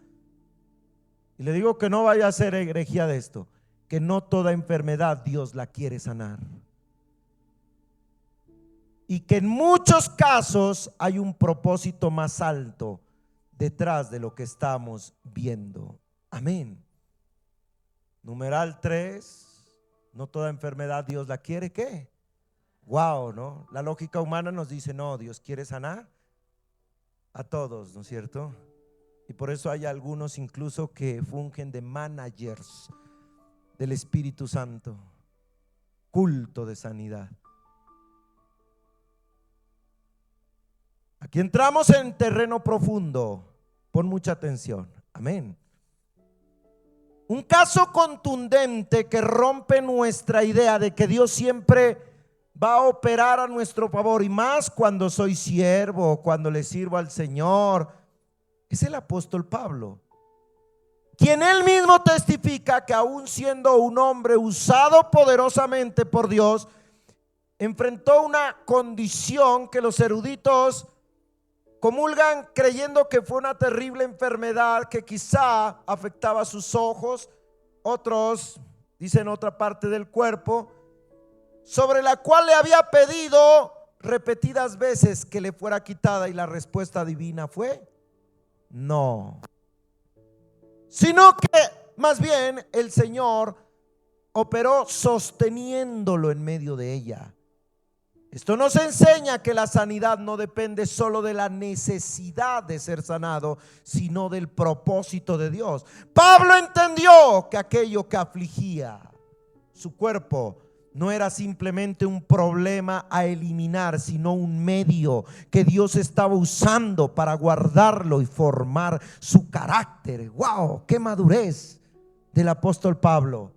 Y le digo que no vaya a ser herejía de esto, que no toda enfermedad Dios la quiere sanar, y que en muchos casos hay un propósito más alto detrás de lo que estamos viendo. Amén. Numeral 3. No toda enfermedad Dios la quiere, ¿qué? Wow, ¿no? La lógica humana nos dice, no, Dios quiere sanar a todos, ¿no es cierto? Y por eso hay algunos incluso que fungen de managers del Espíritu Santo, culto de sanidad. Aquí entramos en terreno profundo, pon mucha atención, amén. Un caso contundente que rompe nuestra idea de que Dios siempre va a operar a nuestro favor, y más cuando soy siervo, cuando le sirvo al Señor, es el apóstol Pablo, quien él mismo testifica que aún siendo un hombre usado poderosamente por Dios, enfrentó una condición que los eruditos comulgan creyendo que fue una terrible enfermedad que quizá afectaba sus ojos, otros dicen otra parte del cuerpo, sobre la cual le había pedido repetidas veces que le fuera quitada, y la respuesta divina fue no, sino que más bien el Señor operó sosteniéndolo en medio de ella. Esto nos enseña que la sanidad no depende solo de la necesidad de ser sanado, sino del propósito de Dios. Pablo entendió que aquello que afligía su cuerpo no era simplemente un problema a eliminar, sino un medio que Dios estaba usando para guardarlo y formar su carácter. ¡Wow! ¡Qué madurez del apóstol Pablo!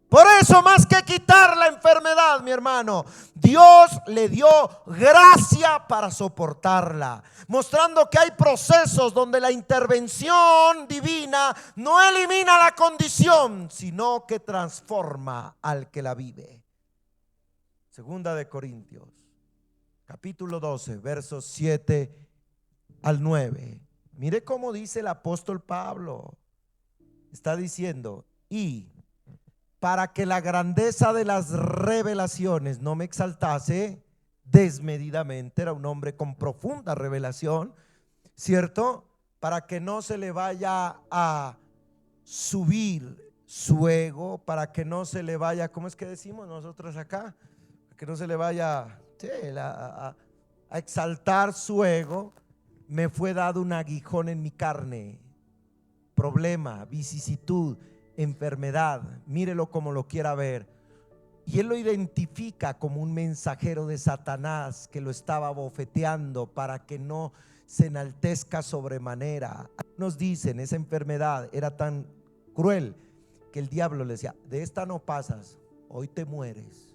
Por eso, más que quitar la enfermedad, mi hermano, Dios le dio gracia para soportarla, mostrando que hay procesos donde la intervención divina no elimina la condición, sino que transforma al que la vive. Segunda de Corintios, capítulo 12, versos 7 al 9. Mire cómo dice el apóstol Pablo. Está diciendo: y para que la grandeza de las revelaciones no me exaltase desmedidamente. Era un hombre con profunda revelación, ¿cierto? Para que no se le vaya a subir su ego, para que no se le vaya, ¿cómo es que decimos nosotros acá? Que no se le vaya a exaltar su ego. Me fue dado un aguijón en mi carne, problema, vicisitud, enfermedad, mírelo como lo quiera ver. Y él lo identifica como un mensajero de Satanás que lo estaba bofeteando para que no se enaltezca sobremanera. Nos dicen, esa enfermedad era tan cruel que el diablo le decía: de esta no pasas, hoy te mueres.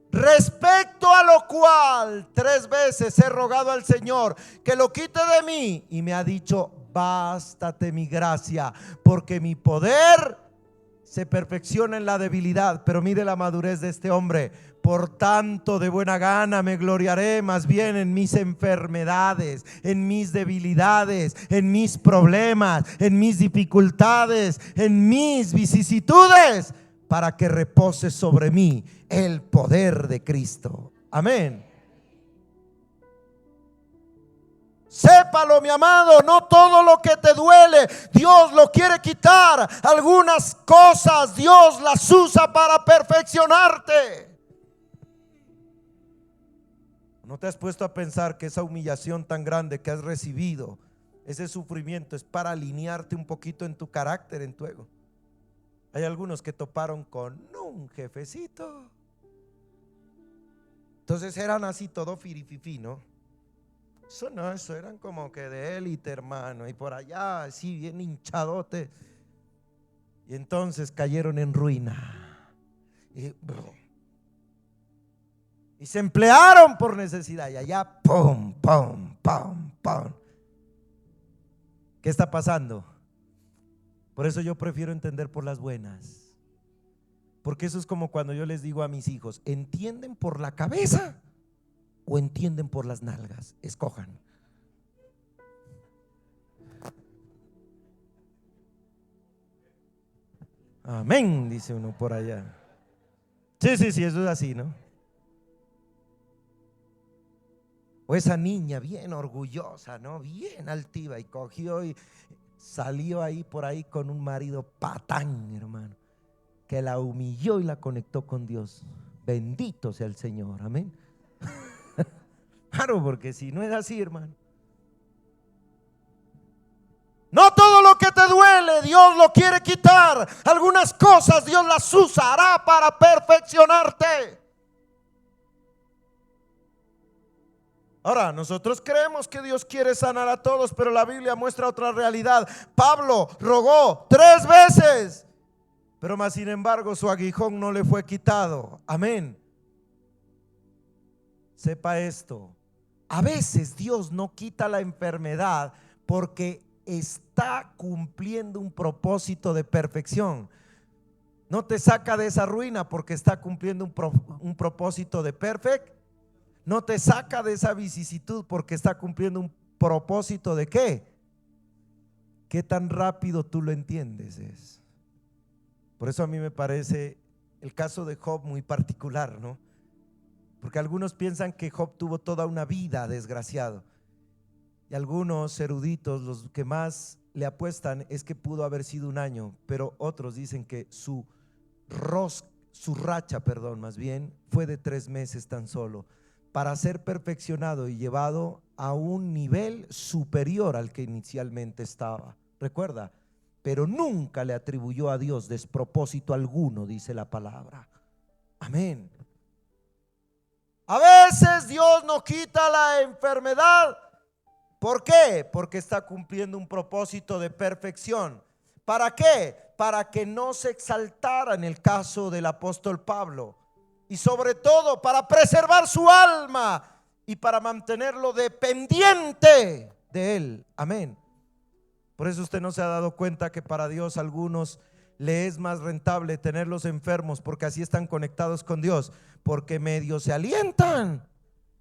Respecto a lo cual 3 veces he rogado al Señor que lo quite de mí, y me ha dicho: bástate mi gracia, porque mi poder se perfecciona en la debilidad. Pero mire la madurez de este hombre: por tanto, de buena gana me gloriaré más bien en mis enfermedades, en mis debilidades, en mis problemas, en mis dificultades, en mis vicisitudes, para que repose sobre mí el poder de Cristo. Amén. Sépalo, mi amado, no todo lo que te duele Dios lo quiere quitar. Algunas cosas Dios las usa para perfeccionarte. ¿No te has puesto a pensar que esa humillación tan grande que has recibido, ese sufrimiento, es para alinearte un poquito en tu carácter, en tu ego? Hay algunos que toparon con un jefecito, entonces eran así todo firififí, ¿no? Eso no, eso eran como que de élite, hermano, y por allá así bien hinchadote. Y entonces cayeron en ruina y se emplearon por necesidad. Y allá pum, pum, pum, pum. ¿Qué está pasando? Por eso yo prefiero entender por las buenas, porque eso es como cuando yo les digo a mis hijos: ¿entienden por la cabeza o entienden por las nalgas? Escojan. Amén, dice uno por allá. Sí, eso es así, ¿no? O esa niña bien orgullosa, ¿no? Bien altiva, y cogió y salió ahí por ahí con un marido patán, hermano, que la humilló y la conectó con Dios. Bendito sea el Señor, amén. Claro, porque si no es así, hermano, no todo lo que te duele Dios lo quiere quitar. Algunas cosas Dios las usará para perfeccionarte. Ahora, nosotros creemos que Dios quiere sanar a todos, pero la Biblia muestra otra realidad. Pablo rogó 3 veces, pero más sin embargo su aguijón no le fue quitado. Amén. Sepa esto: a veces Dios no quita la enfermedad porque está cumpliendo un propósito de perfección. No te saca de esa ruina porque está cumpliendo un propósito de perfección. No te saca de esa vicisitud porque está cumpliendo un propósito de ¿qué? ¿Qué tan rápido tú lo entiendes? Es. Por eso a mí me parece el caso de Job muy particular, ¿no? Porque algunos piensan que Job tuvo toda una vida desgraciado, y algunos eruditos, los que más le apuestan, es que pudo haber sido 1 año, pero otros dicen que su su racha, perdón, más bien, fue de 3 meses tan solo, para ser perfeccionado y llevado a un nivel superior al que inicialmente estaba. Recuerda, pero nunca le atribuyó a Dios despropósito alguno, dice la palabra. Amén. A veces Dios nos quita la enfermedad. ¿Por qué? Porque está cumpliendo un propósito de perfección. ¿Para qué? Para que no se exaltara en el caso del apóstol Pablo. Y sobre todo para preservar su alma y para mantenerlo dependiente de él. Amén. Por eso usted no se ha dado cuenta que para Dios a algunos le es más rentable tenerlos enfermos, porque así están conectados con Dios, porque medio se alientan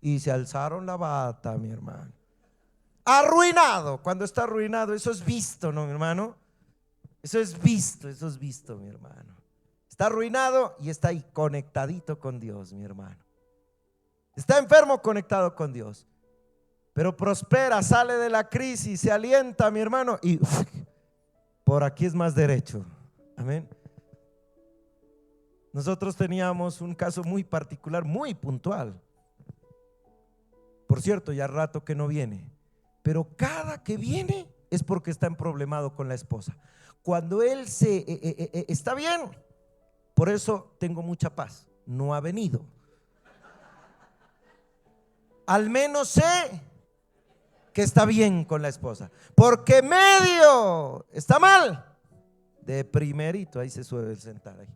y se alzaron la bata, mi hermano. Arruinado, cuando está arruinado, eso es visto, ¿no, mi hermano? Eso es visto, mi hermano. Está arruinado y está ahí conectadito con Dios, mi hermano. Está enfermo, conectado con Dios, pero prospera, sale de la crisis, se alienta, mi hermano, y por aquí es más derecho. Amén. Nosotros teníamos un caso muy particular, muy puntual. Por cierto, ya rato que no viene, pero cada que viene es porque está emproblemado con la esposa. Cuando él está bien, por eso tengo mucha paz. No ha venido. Al menos sé que está bien con la esposa, porque medio está mal. De primerito, ahí se suele sentar ahí.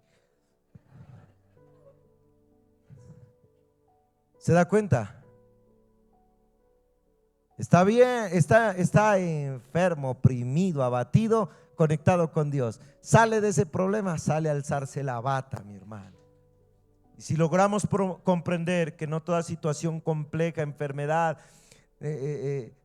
¿Se da cuenta? Está bien, está enfermo, oprimido, abatido, conectado con Dios. Sale de ese problema, sale a alzarse la bata, mi hermano. Y si logramos comprender que no toda situación compleja, enfermedad,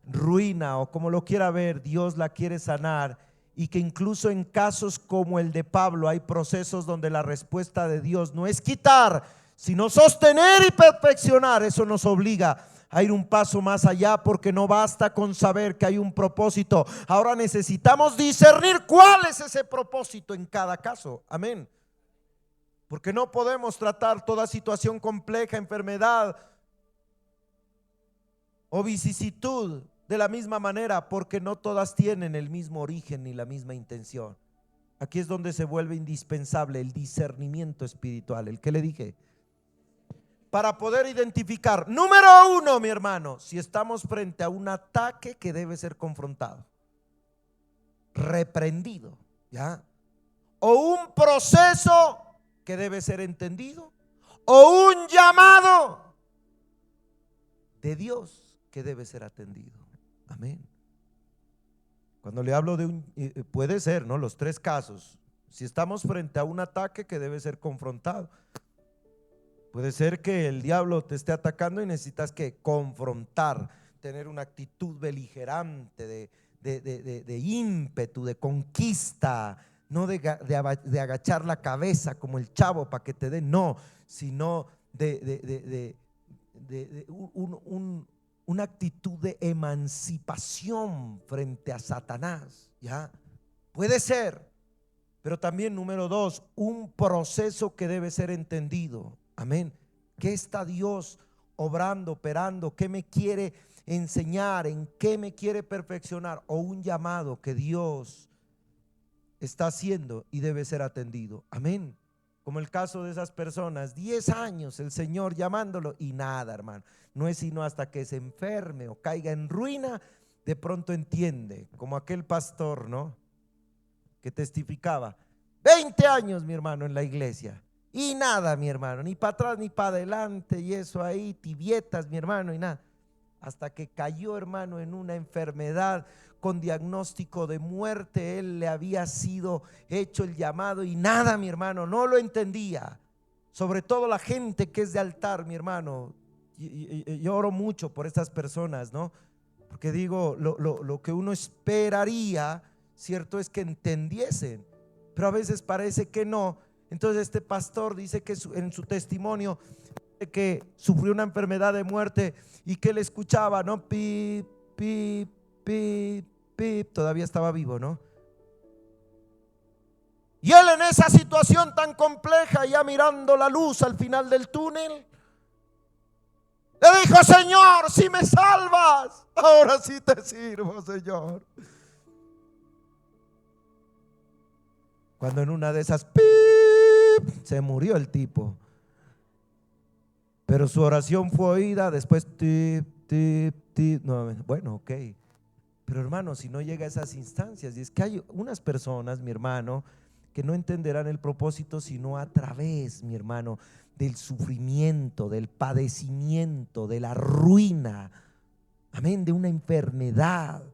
ruina o como lo quiera ver, Dios la quiere sanar, y que incluso en casos como el de Pablo hay procesos donde la respuesta de Dios no es quitar, sino sostener y perfeccionar. Eso nos obliga a ir un paso más allá, porque no basta con saber que hay un propósito. Ahora necesitamos discernir cuál es ese propósito en cada caso. Amén. Porque no podemos tratar toda situación compleja, enfermedad o vicisitud de la misma manera, porque no todas tienen el mismo origen ni la misma intención. Aquí es donde se vuelve indispensable el discernimiento espiritual, el que le dije, para poder identificar, número uno, mi hermano, si estamos frente a un ataque que debe ser confrontado, reprendido, ¿ya? O un proceso que debe ser entendido, o un llamado de Dios que debe ser atendido. Amén. Cuando le hablo de puede ser, ¿no? Los 3 casos. Si estamos frente a un ataque que debe ser confrontado, puede ser que el diablo te esté atacando y necesitas que confrontar, tener una actitud beligerante, de ímpetu, de conquista, no de agachar la cabeza como el chavo para que te den, no, sino una actitud de emancipación frente a Satanás, ¿ya? Puede ser, pero también número 2, un proceso que debe ser entendido. Amén. ¿Qué está Dios obrando, operando? ¿Qué me quiere enseñar? ¿En qué me quiere perfeccionar? O un llamado que Dios está haciendo y debe ser atendido. Amén. Como el caso de esas personas, 10 años el Señor llamándolo y nada, hermano. No es sino hasta que se enferme o caiga en ruina, de pronto entiende, como aquel pastor, ¿no?, que testificaba 20 años, mi hermano, en la iglesia y nada, mi hermano, ni para atrás ni para adelante, y eso ahí, tibietas, mi hermano, y nada, hasta que cayó, hermano, en una enfermedad con diagnóstico de muerte. Él le había sido hecho el llamado y nada, mi hermano, no lo entendía. Sobre todo la gente que es de altar, mi hermano. Yo oro mucho por estas personas, ¿no? Porque digo, lo que uno esperaría, cierto, es que entendiesen, pero a veces parece que no. Entonces este pastor dice que en su testimonio que sufrió una enfermedad de muerte y que él escuchaba, ¿no?, pip, pip, pip, pip, todavía estaba vivo, ¿no? Y él en esa situación tan compleja, ya mirando la luz al final del túnel, le dijo: Señor, si me salvas, ahora sí te sirvo, Señor. Cuando en una de esas ¡pip!, se murió el tipo, pero su oración fue oída. Después tip, tip, tip. No, bueno, ok. Pero hermano, si no llega a esas instancias, y es que hay unas personas, mi hermano, que no entenderán el propósito sino a través, mi hermano, del sufrimiento, del padecimiento, de la ruina, amén, de una enfermedad.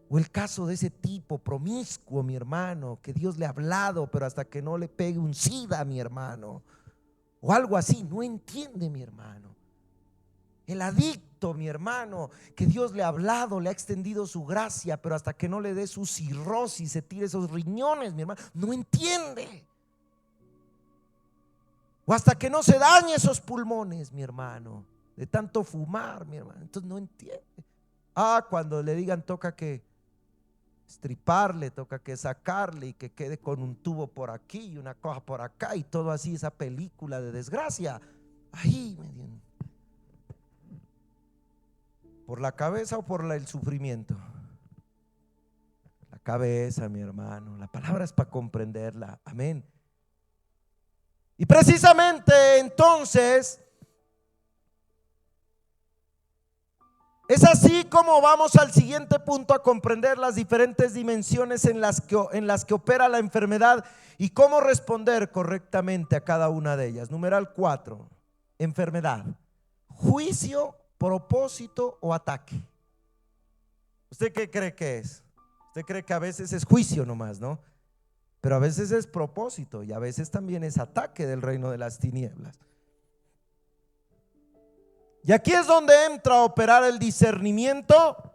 O el caso de ese tipo promiscuo, mi hermano, que Dios le ha hablado, pero hasta que no le pegue un SIDA, mi hermano, o algo así, no entiende, mi hermano. El adicto, mi hermano, que Dios le ha hablado, le ha extendido su gracia, pero hasta que no le dé su cirrosis, se tire esos riñones, mi hermano, no entiende. O hasta que no se dañe esos pulmones, mi hermano, de tanto fumar, mi hermano, entonces no entiende. Cuando le digan toca que estriparle, toca que sacarle y que quede con un tubo por aquí y una cosa por acá y todo así, esa película de desgracia, ahí medio. ¿Por la cabeza o por el sufrimiento? La cabeza, mi hermano. La palabra es para comprenderla, amén. Y precisamente entonces es así como vamos al siguiente punto, a comprender las diferentes dimensiones en las que opera la enfermedad y cómo responder correctamente a cada una de ellas. Numeral 4, enfermedad, juicio, propósito o ataque. ¿Usted qué cree que es? Usted cree que a veces es juicio nomás, ¿no? Pero a veces es propósito y a veces también es ataque del reino de las tinieblas. Y aquí es donde entra a operar el discernimiento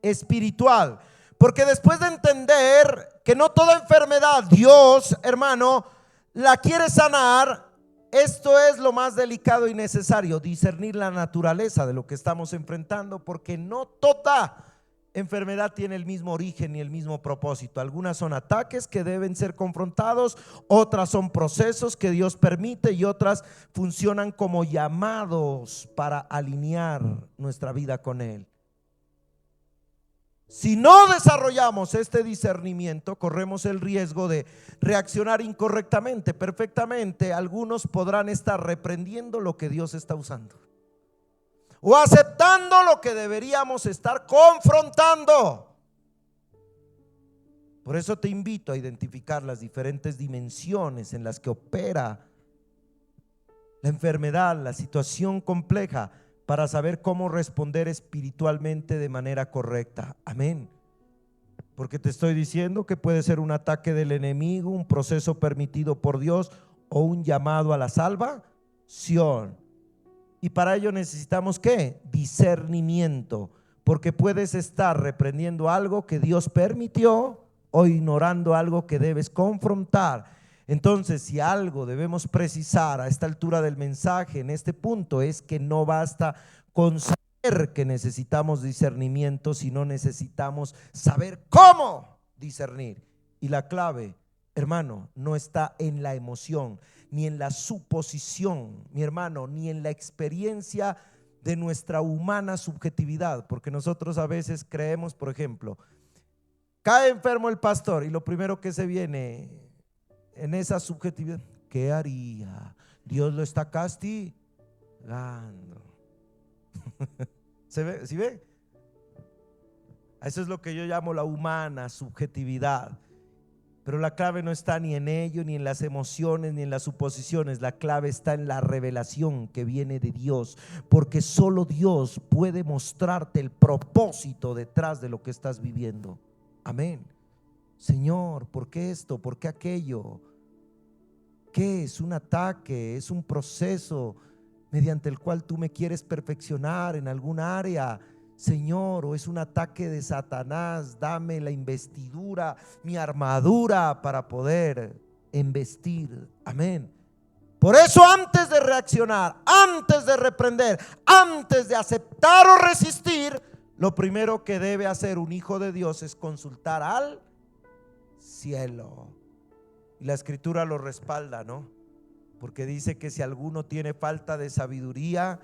espiritual, porque después de entender que no toda enfermedad Dios, hermano, la quiere sanar, esto es lo más delicado y necesario: discernir la naturaleza de lo que estamos enfrentando, porque no toda enfermedad tiene el mismo origen ni el mismo propósito. Algunas son ataques que deben ser confrontados, otras son procesos que Dios permite y otras funcionan como llamados para alinear nuestra vida con Él. Si no desarrollamos este discernimiento, corremos el riesgo de reaccionar incorrectamente. Perfectamente, algunos podrán estar reprendiendo lo que Dios está usando, o aceptando lo que deberíamos estar confrontando. Por eso te invito a identificar las diferentes dimensiones en las que opera la enfermedad, la situación compleja, para saber cómo responder espiritualmente de manera correcta. Amén. Porque te estoy diciendo que puede ser un ataque del enemigo, un proceso permitido por Dios o un llamado a la salvación. Y para ello necesitamos ¿qué? Discernimiento, porque puedes estar reprendiendo algo que Dios permitió o ignorando algo que debes confrontar. Entonces, si algo debemos precisar a esta altura del mensaje, en este punto, es que no basta con saber que necesitamos discernimiento, sino necesitamos saber cómo discernir. Y la clave, hermano, no está en la emoción, ni en la suposición, mi hermano, ni en la experiencia de nuestra humana subjetividad, porque nosotros a veces creemos, por ejemplo, cae enfermo el pastor y lo primero que se viene en esa subjetividad: ¿qué haría? Dios lo está castigando. ¿Se ve? ¿Sí ve? Eso es lo que yo llamo la humana subjetividad. Pero la clave no está ni en ello, ni en las emociones, ni en las suposiciones. La clave está en la revelación que viene de Dios, porque solo Dios puede mostrarte el propósito detrás de lo que estás viviendo. Amén. Señor, ¿por qué esto? ¿Por qué aquello? ¿Qué es un ataque? ¿Es un proceso mediante el cual tú me quieres perfeccionar en alguna área, Señor? ¿O es un ataque de Satanás? Dame la investidura, mi armadura para poder embestir. Amén. Por eso, antes de reaccionar, antes de reprender, antes de aceptar o resistir, lo primero que debe hacer un hijo de Dios es consultar al cielo. Y la escritura lo respalda, ¿no? Porque dice que si alguno tiene falta de sabiduría,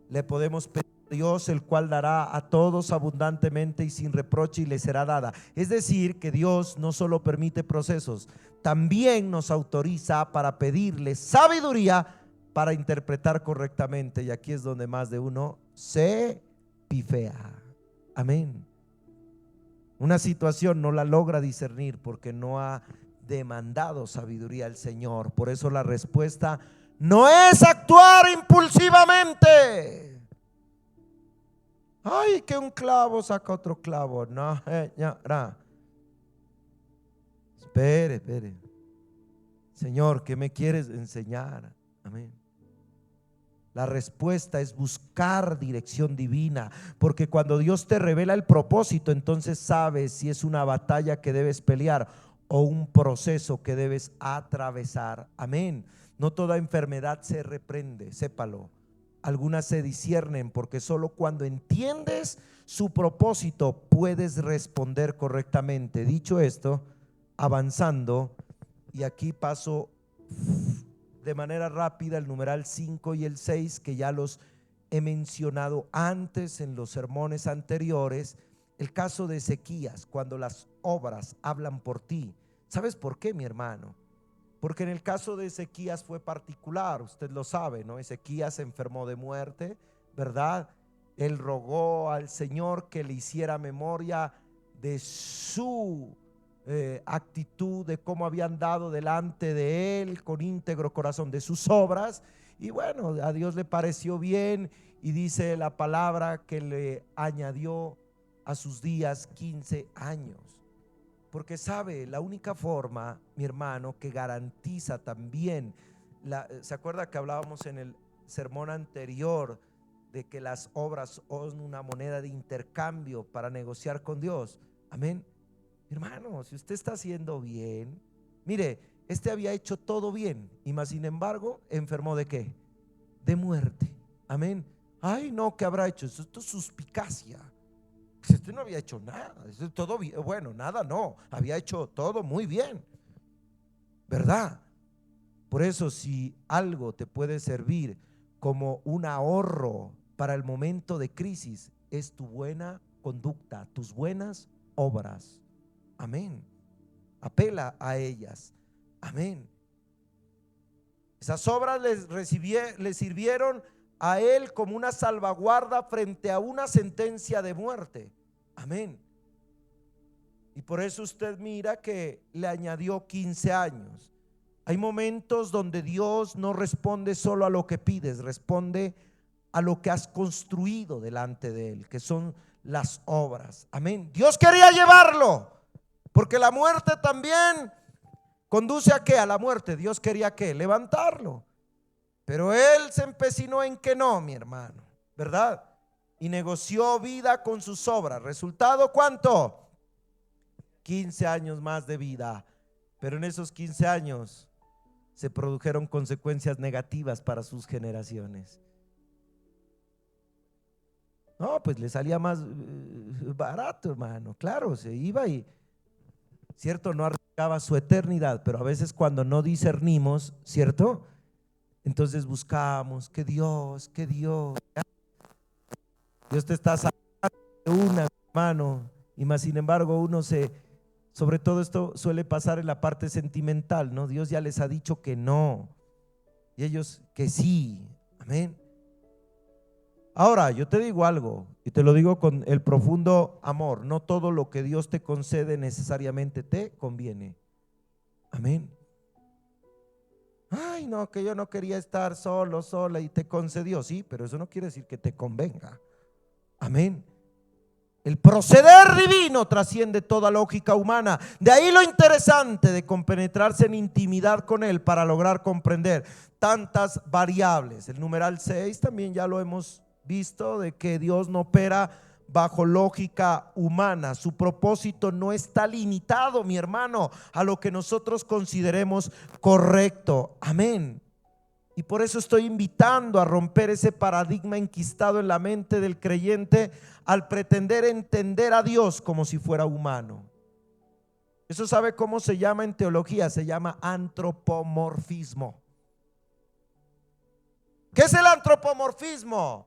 le podemos pedir a Dios, el cual dará a todos abundantemente y sin reproche, y le será dada. Es decir, que Dios no solo permite procesos, también nos autoriza para pedirle sabiduría para interpretar correctamente. Y aquí es donde más de uno se pifea. Amén. Una situación no la logra discernir porque no ha demandado sabiduría al Señor. Por eso la respuesta no es actuar impulsivamente. Ay, que un clavo saca otro clavo. No, no. Espere. Señor, ¿qué me quieres enseñar? Amén. La respuesta es buscar dirección divina, porque cuando Dios te revela el propósito, entonces sabes si es una batalla que debes pelear o un proceso que debes atravesar. Amén. No toda enfermedad se reprende, sépalo. Algunas se disciernen, porque solo cuando entiendes su propósito puedes responder correctamente. Dicho esto, avanzando, y aquí paso de manera rápida el numeral 5 y el 6, que ya los he mencionado antes en los sermones anteriores. El caso de Ezequías, cuando las obras hablan por ti. ¿Sabes por qué, mi hermano? Porque en el caso de Ezequías fue particular, usted lo sabe, ¿no? Ezequías se enfermó de muerte, ¿verdad? Él rogó al Señor que le hiciera memoria de su actitud, de cómo había andado delante de él con íntegro corazón, de sus obras. Y bueno, a Dios le pareció bien, y dice la palabra que le añadió a sus días 15 años. Porque sabe, la única forma, mi hermano, que garantiza también ¿se acuerda que hablábamos en el sermón anterior de que las obras son una moneda de intercambio para negociar con Dios? Amén. Hermano, si usted está haciendo bien, mire, este había hecho todo bien, y más sin embargo enfermó ¿de qué? De muerte. Amén. Ay, no, ¿qué habrá hecho? Esto es suspicacia. Usted no había hecho nada, todo bien. Bueno, nada no, había hecho todo muy bien, ¿verdad? Por eso, si algo te puede servir como un ahorro para el momento de crisis, es tu buena conducta, tus buenas obras. Amén. Apela a ellas. Amén. Esas obras le sirvieron a él como una salvaguarda frente a una sentencia de muerte. Amén. Y por eso usted mira que le añadió 15 años. Hay momentos donde Dios no responde solo a lo que pides, responde a lo que has construido delante de él, que son las obras. Amén. Dios quería llevarlo, porque la muerte también conduce a qué, a la muerte. Dios quería que levantarlo, pero él se empecinó en que no, mi hermano, ¿verdad? Y negoció vida con sus obras. ¿Resultado cuánto? 15 años más de vida. Pero en esos 15 años se produjeron consecuencias negativas para sus generaciones. No, pues le salía más barato, hermano. Claro, se iba y, cierto, no arriesgaba su eternidad, pero a veces cuando no discernimos, cierto, entonces buscamos que Dios te está sacando de una, hermano, y más sin embargo uno sobre todo esto suele pasar en la parte sentimental, ¿no? Dios ya les ha dicho que no, y ellos que sí. Amén. Ahora, yo te digo algo, y te lo digo con el profundo amor: no todo lo que Dios te concede necesariamente te conviene. Amén. Ay, no, que yo no quería estar solo, sola, y te concedió, sí, pero eso no quiere decir que te convenga. Amén. El proceder divino trasciende toda lógica humana. De ahí lo interesante de compenetrarse en intimidad con Él para lograr comprender tantas variables. El numeral 6 también ya lo hemos visto, de que Dios no opera bajo lógica humana. Su propósito no está limitado, mi hermano, a lo que nosotros consideremos correcto. Amén. Y por eso estoy invitando a romper ese paradigma enquistado en la mente del creyente al pretender entender a Dios como si fuera humano. Eso sabe cómo se llama en teología, se llama antropomorfismo. ¿Qué es el antropomorfismo?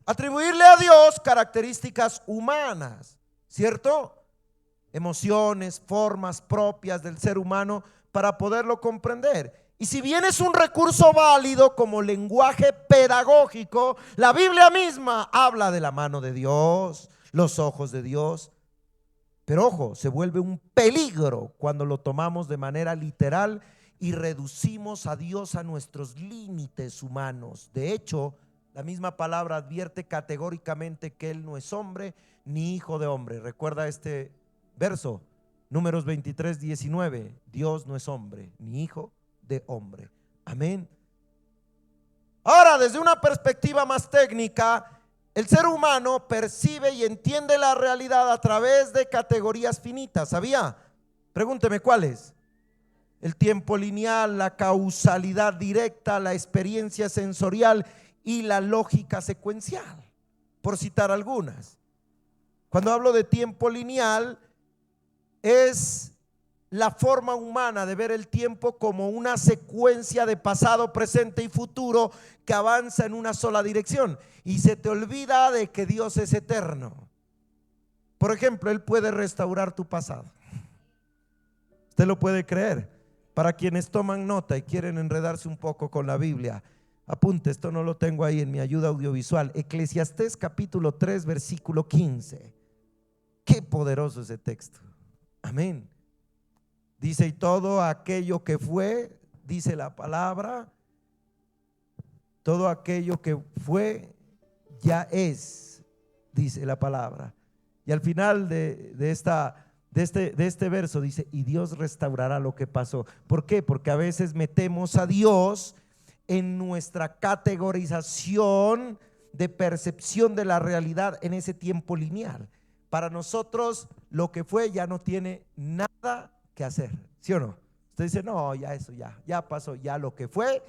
Atribuirle a Dios características humanas, ¿cierto? Emociones, formas propias del ser humano para poderlo comprender. Y si bien es un recurso válido como lenguaje pedagógico, la Biblia misma habla de la mano de Dios, los ojos de Dios. Pero ojo, se vuelve un peligro cuando lo tomamos de manera literal y reducimos a Dios a nuestros límites humanos. De hecho, la misma palabra advierte categóricamente que Él no es hombre ni hijo de hombre. Recuerda este verso, Números 23:19. Dios no es hombre ni hijo de hombre. Amén. Ahora, desde una perspectiva más técnica, el ser humano percibe y entiende la realidad a través de categorías finitas. ¿Sabía? Pregúnteme cuáles. El tiempo lineal, la causalidad directa, la experiencia sensorial y la lógica secuencial, por citar algunas. Cuando hablo de tiempo lineal, es la forma humana de ver el tiempo como una secuencia de pasado, presente y futuro que avanza en una sola dirección, y se te olvida de que Dios es eterno. Por ejemplo, Él puede restaurar tu pasado. Usted lo puede creer. Para quienes toman nota y quieren enredarse un poco con la Biblia, apunte, esto no lo tengo ahí en mi ayuda audiovisual. Eclesiastés capítulo 3 versículo 15. Qué poderoso ese texto. Amén. Dice: y todo aquello que fue, dice la palabra, todo aquello que fue ya es, dice la palabra. Y al final de este verso dice: y Dios restaurará lo que pasó. ¿Por qué? Porque a veces metemos a Dios en nuestra categorización de percepción de la realidad en ese tiempo lineal. Para nosotros lo que fue ya no tiene nada que hacer, ¿sí o no? Usted dice: no, ya eso ya pasó, ya lo que fue,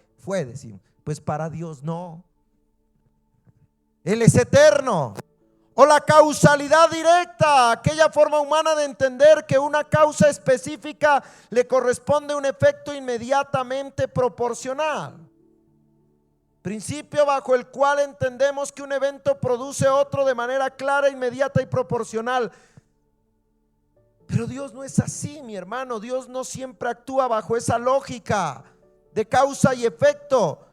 decimos. Pues para Dios no. Él es eterno. O la causalidad directa, aquella forma humana de entender que una causa específica le corresponde un efecto inmediatamente proporcional. Principio bajo el cual entendemos que un evento produce otro de manera clara, inmediata y proporcional. Pero Dios no es así, mi hermano. Dios no siempre actúa bajo esa lógica de causa y efecto,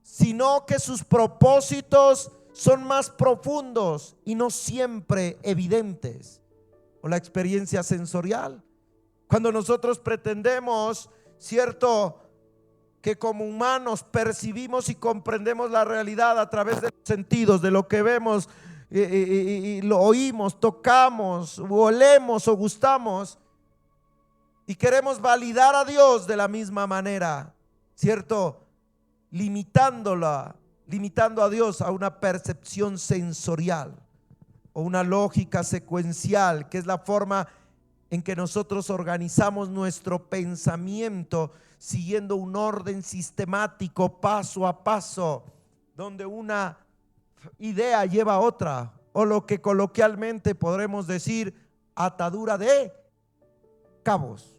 sino que sus propósitos son más profundos y no siempre evidentes. O la experiencia sensorial. Cuando nosotros pretendemos, cierto, que como humanos percibimos y comprendemos la realidad a través de los sentidos, de lo que vemos y lo oímos, tocamos, olemos o gustamos, y queremos validar a Dios de la misma manera, ¿cierto? Limitando a Dios a una percepción sensorial o una lógica secuencial, que es la forma en que nosotros organizamos nuestro pensamiento siguiendo un orden sistemático, paso a paso, donde una idea lleva a otra, o lo que coloquialmente podremos decir atadura de cabos.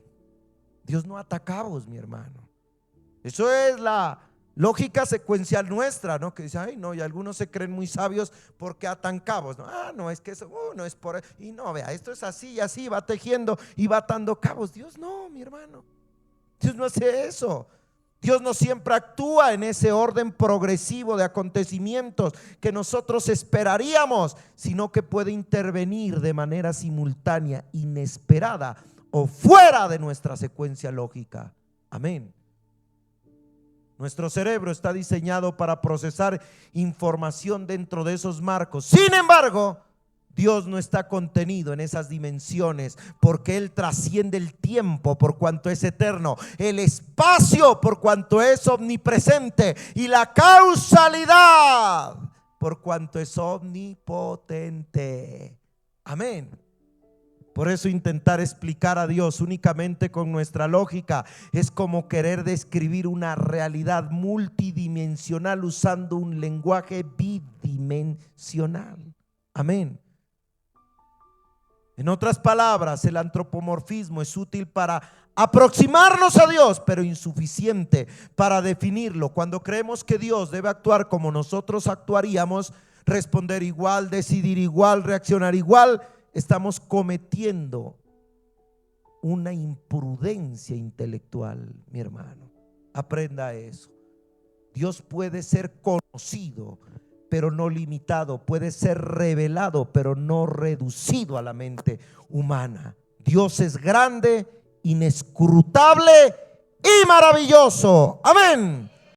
Dios no ata cabos, mi hermano. Eso es la lógica secuencial nuestra, ¿no? Que dice: ay, no, y algunos se creen muy sabios porque atan cabos, ¿no? No, es que eso, no es por, y no, vea, esto es así y así, va tejiendo y va atando cabos. Dios no, mi hermano. Dios no hace eso. Dios no siempre actúa en ese orden progresivo de acontecimientos que nosotros esperaríamos, sino que puede intervenir de manera simultánea, inesperada o fuera de nuestra secuencia lógica. Amén. Nuestro cerebro está diseñado para procesar información dentro de esos marcos. Sin embargo, Dios no está contenido en esas dimensiones, porque Él trasciende el tiempo por cuanto es eterno, el espacio por cuanto es omnipresente y la causalidad por cuanto es omnipotente. Amén. Por eso intentar explicar a Dios únicamente con nuestra lógica es como querer describir una realidad multidimensional usando un lenguaje bidimensional. Amén. En otras palabras, el antropomorfismo es útil para aproximarnos a Dios, pero insuficiente para definirlo. Cuando creemos que Dios debe actuar como nosotros actuaríamos, responder igual, decidir igual, reaccionar igual, estamos cometiendo una imprudencia intelectual, mi hermano. Aprenda eso. Dios puede ser conocido, pero no limitado. Puede ser revelado, pero no reducido a la mente humana. Dios es grande, inescrutable y maravilloso. Amén.